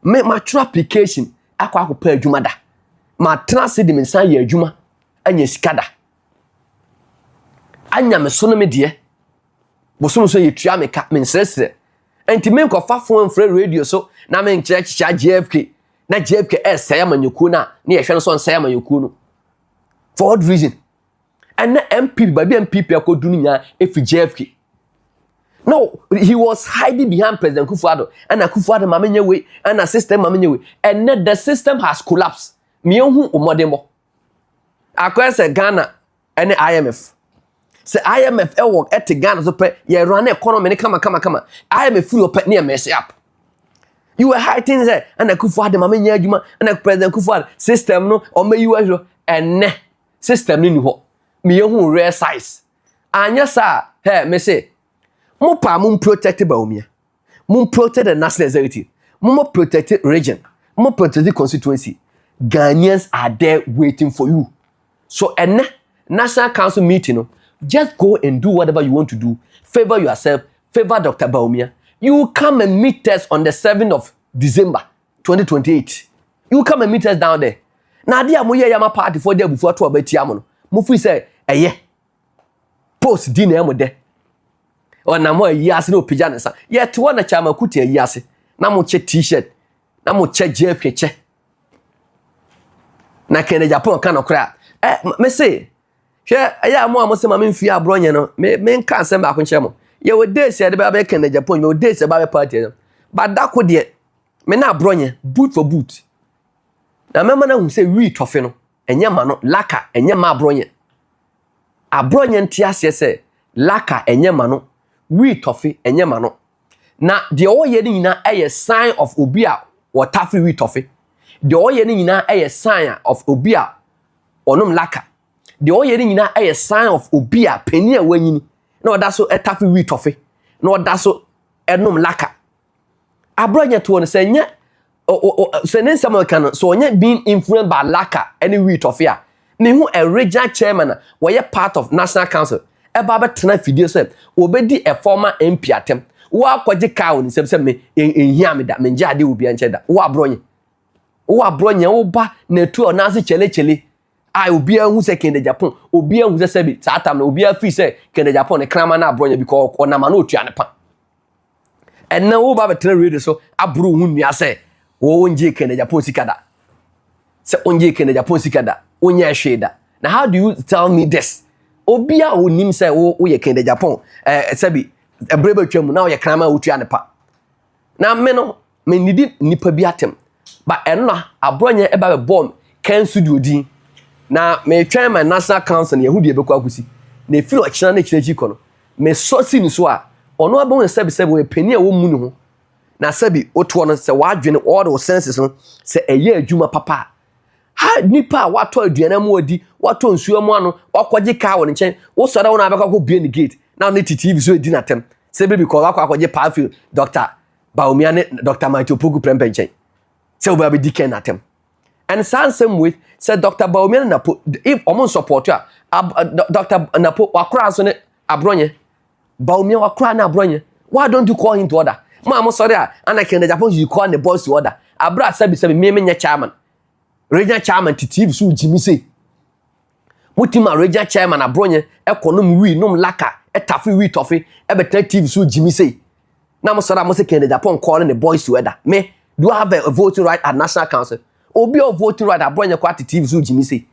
me mature application akwa ko pa adwuma da ma tena se de me nsa ye adwuma anya sikada anya me so no me de bosom so ye tua me ka me nsresre enti me nkofa phone frɛ radio so na me nkyerɛkyerɛ GFK na GFK say amanyoku na ye hwɛ no so nsɛ amanyoku no for what reason and na MP baby MPP akodu no nya efi GFK. No, he was hiding behind President Kufuor and Kufuor mamenye we and a system mamenye we and then the system has collapsed. Me hu omodemo. Akwa se Ghana and IMF. Se IMF e work at Ghana so pe ye run economy ne kama. IMF full up near mess up. You were hiding there and Kufuor mamenye adwuma and President Kufuor system no o me you and ne system ni ho. Me hu rare size. Anya sa he me say mo pa mo protect BAWUMIA, mo protect the national executive, mo protect the region, mo protect the constituency. Ghanaians are there waiting for you. So national council meeting, just go and do whatever you want to do. Favor yourself, favor Dr. BAWUMIA. You come and meet us on the 7th of December 2028. You come and meet us down there. Now dia mo ye yama party for there before to abetia mo no. Mo fi say post dinner mo there. Na mo yase no pijana sa yet one na chama kuti yase na mo che t-shirt na mo che JFK che na kene Japan kan okra me say hwe aya mo se ma me mfi abronye no me nka asem ba ko nche mo ye we days ye de ba be kene Japan ye we days ba be party no but da ko de me na abronye boot for boot na me na hu say wi tofe no enye ma no laka enye ma abronye ntiase se laka enye ma no we toffee enye ma no na de oye ni nyina eye sign of obia or taffy we toffee de oye ni nyina eye sign of obia onom laka de oye ni nyina eye sign of obia peni a wanyini na oda so taffy we toffee na oda so enom laka abronya to no se nya se nen sam kan so onya being influenced by laka any we toffee a me hu a regional chairman we part of national council eba betena fidie so obedi a former MP atem wo akwaje ka woni se me ehia me da me nja ade obi anche da wo abronye wo ba na tu ona se chele ai obi ahu se kende Japan obi ahu se sebi satam na obi afi se kende Japan ne krama na abronye because ona ma na otua ne pa enna wo ba betena radio so abro hu nua se wo nje kende Japan sikada se onje kende Japan sikada onya hweda. Now how do you tell me this? Obia onim say wo ye kende Japan sabi ebrebe twam na ye krama otua ne pa na me no me nidi nipa bi atem ba enna abronye eba be bomb kan studio din na me Chairmen national council ye hu de be kwa kusi na feel o kina na kina ko no me so si ni so a ono abon sabi we pani a wo mu ni ho na sabi oto no se wa dwene all the senses no se eye adwuma papa ha nipa wato aduana mu odi wato nsuo mu ano wakwaje ka wo nchen wo sora wo na abeka ko bie ni gate na ne TV so edi na tem se be because wakwaje parfil Dr. BAWUMIA ne Dr. Maitopogu prempenchen se wo ba be diken na tem and same with said Dr. BAWUMIA na if omon support ya Dr. Napo wakra so ne abronye BAWUMIA wakra na abronye why don't you call him to order ma sorry ana kende Japan you call the boss to order abra sabi me nya chairman regional chairman TV so jimi say mutima regional chairman abronye economy wi nom laka etafi wi tofi ebeta TV so jimi say na mo sora mo say kende Japan calling the boys to order me do I have a voting right at national council obi o voting right abronye kwa TV so jimi say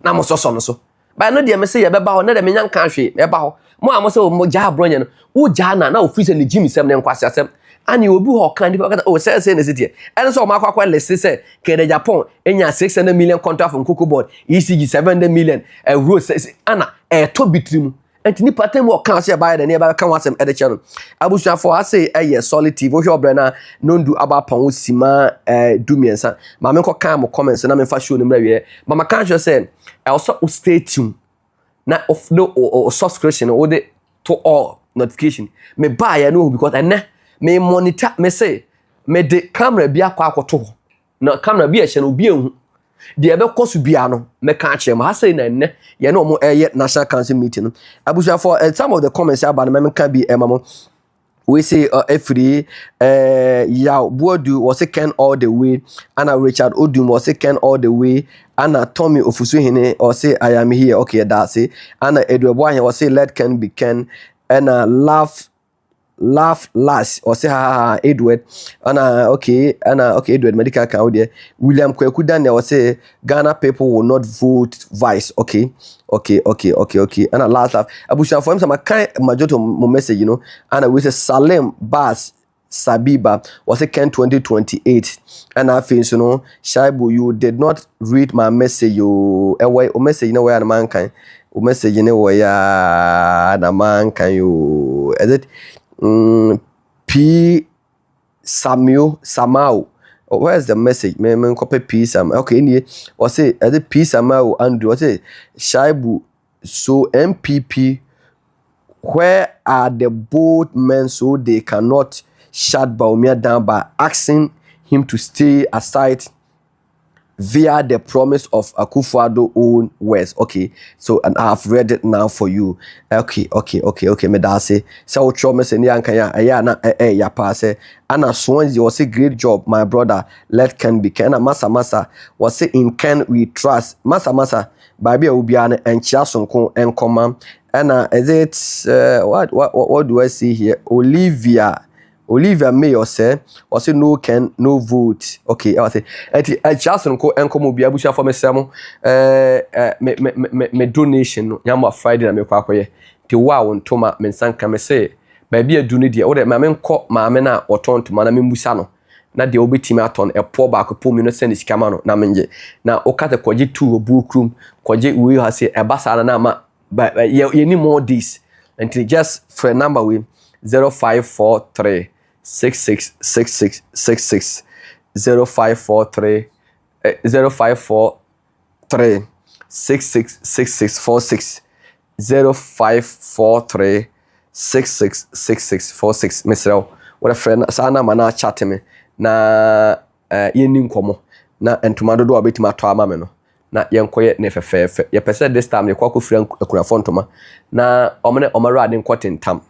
na mo so no so ba no de me say ye beba ho na de me nyanka hwe eba ho mo a mo say mo ja abronye no wo ja na office ni jimi sem ne nkwase asem ani obi ho kan di o say na city and so makwa list say kende Japan enya 600 million contract from Cocoa Board ECG 700 million road ana to bitrimu entini patem o kan say buy the nearby kan wasem e de channel abusuan for I say solid TV wo hwe obrana nondu AGYAPONG osima dumiensa ma me ko kan mo comments na me fa show no mrawie mama kan sure say also stay tuned na of no subscription or the to all notification me buy ya no because me monitor me say me de camera bi akwa akoto na camera bi ehye no bi ehu de ebe kosu bia no me ka ache ma say na nne ye no mo national council meeting abuja for some of the comments about me can be mamo we say every yeah Boadu was a Ken all the way, Anna Richard Odum was a Ken all the way, Anna Tommy Ofusuhine or say I am here, okay, that's it. Anna Edward Boy was say let Ken be Ken, and laugh last or say ha Edward okay Edward medical account there. William Kweku Daniel was say Ghana people will not vote vice, okay and last laugh Abusha for him some kind majority message, you know, and we say Salem Bas Sabiba was a Ken 2028, and I think, you know, Shaibu, you did not read my message, you message, you know, where mankind message, you know, where the man can you is it P Samau. Where's the message? Me copy P Sam. Okay, in was say as a P Samau Andrew. Was say Shaibu. So MPP. Where are the bold men so they cannot shut Bawumia down by asking him to stay aside via the promise of Akufo-Addo own words. Okay, so and I have read it now for you. Okay. Me da say so chome se ni anka ya na ya pass. Anna Swansea was a great job, my brother. Let Ken be Ken. Masa was say in Ken we trust. Masa Baby Obiane and Chiasonko and Command. Anna is it what do I see here? Olivia Mayor say, or say no Ken, no vote. Okay, I say, Jason ko enkomo bia busha for me semo, me donation, yama Friday na me kwa koye. Ti wa won toma me nsanka me say, baby a duni dia, o de ma me nko maame na oton toma na me mbusa no. Na de obetimi aton e po ba ko po mi no send sika ma no na menje. Na o kata koje tu obukrum, koje we ha say e basa na ma ye ni more this. Until just for a number we 0543 666666 0543 0543 666646 0543 666646 Mr. What a friend sana mana chat me na yeni nkomo na entoma dodo obeti ma to ama me no na yenkoye ne fefefe ye pese this time ye kwa kofira akunafo ntoma na omara ade nkote ntam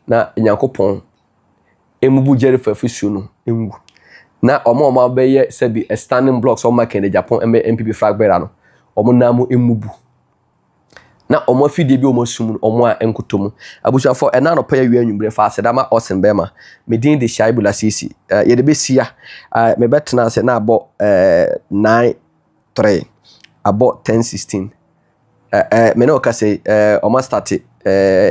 na Nyankopon emubu jere fafisu no engu na omo beye sebi standing blocks o mark in Japan MPP flag bearer no omo namu emubu na omo fidie bi omo sum omo a enkotomu abusha for ena no pa ya wi anwumbre fa sedama osen bema medin de Shaibu la sisi ye de besia me betena se na abo 9-3 abo 10-16 me no ka say omo start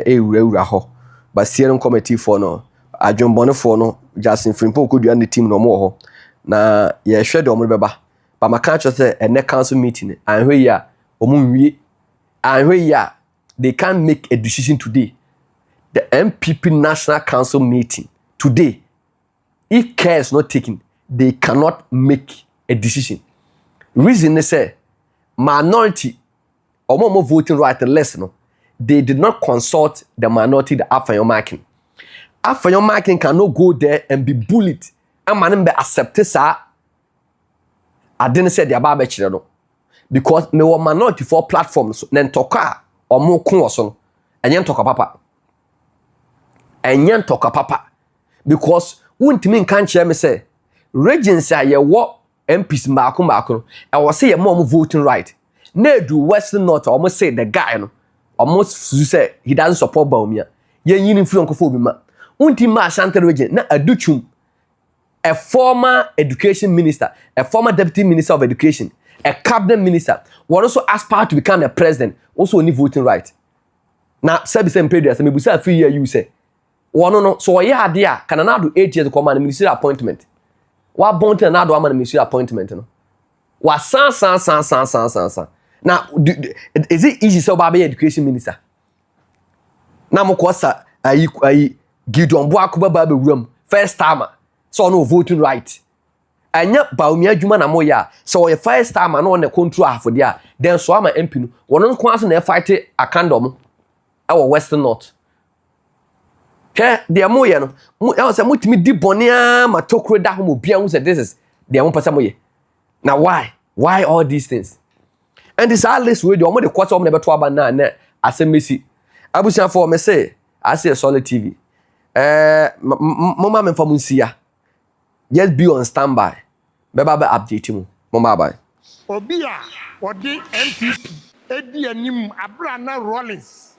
ewura ho but steering committee for no adwonbone for no Justin Frimpo kodua ne team no mo ho na ye hwe de omo beba ba maka cho say ene council meeting anhwe ya omo nwie anhwe ya they can't make a decision today. The MPP National Council meeting today, if care is not taken, they cannot make a decision. Reason they say minority or more voting right less no. They did not consult the minority the Afan marking. Afan marking cannot go there and be bullied. And man be accepted sir. I didn't say the ababa chiro because me were minority for platforms nen toka or more kun so enyen toka papa because wontimi kan kire me say regency ye wo MPs maako I was say more voting right na do Western North almost say the guy no almost say he doesn't support Bawumia. Ye yin free onkofo bi ma. Unti ma Ashanti region na aduchum a former education minister, a former deputy minister of education, a cabinet minister, was also aspired to become the president, also only voting right. Now, sabi same period, me busa 3 year you say. No. So yeah, dia can na do 8 years command ministerial appointment. Wa bonte na do am ministerial appointment no. Wa san. Now, is it easy so be education minister? Now mo kwasa ayi Gideon Boakuba ba be wuram first timer so no voting right. Anya Bawumia adwuma na moya so your first timer no na control half there then so am MP no wono nko aso na fight akandom our Western North. Ke de moya no I say mutimi di bone a matokro da ho bia hu say this is de mo pesa moye. Now why all these things? And this all this way the omo de kwata omo na beto aba na asemesi abusia for me say I say solid TV Mama me from Musia. Just be on standby. Beba update mu. Mama bye. Obia, odi MPP, edi anim Abrana Rollins.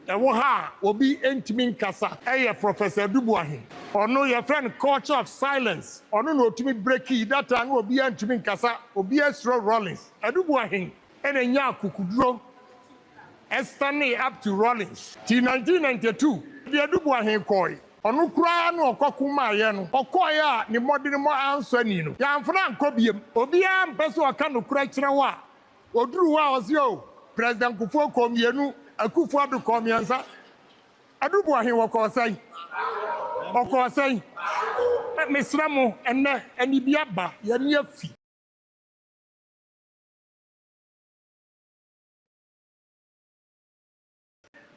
Ewo ha obi entimi nkasa. Eye Professor Dubuahin. Ono your friend culture of silence. Ono no otimi breaki that time obi entimi nkasa. Obi esro Rollins. Edubuahin ene nya kukuduro. Estani up to Rollins. Ti 1992. Di Edubuahin koi. Ono kura no okokuma ye no. Okoye a ne modern mo answer ni no. Ya mfuna nkobiem. Obi a mpeso aka no kura kire wa. Oduru wa ozio. President Kufuor komienu, Akufo Addo komiansa. Edubuahin woko sai. Woko sai. Mesramo enne eni biaba ye ni afi.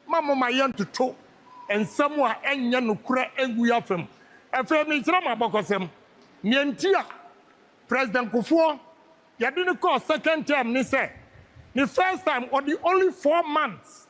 Mama mayen to and somewhere enya no kura engu ya fam. Efe mi tira mabokosem. Nientia President Kufuor ya didn't call second term ni say. The first time or the only 4 months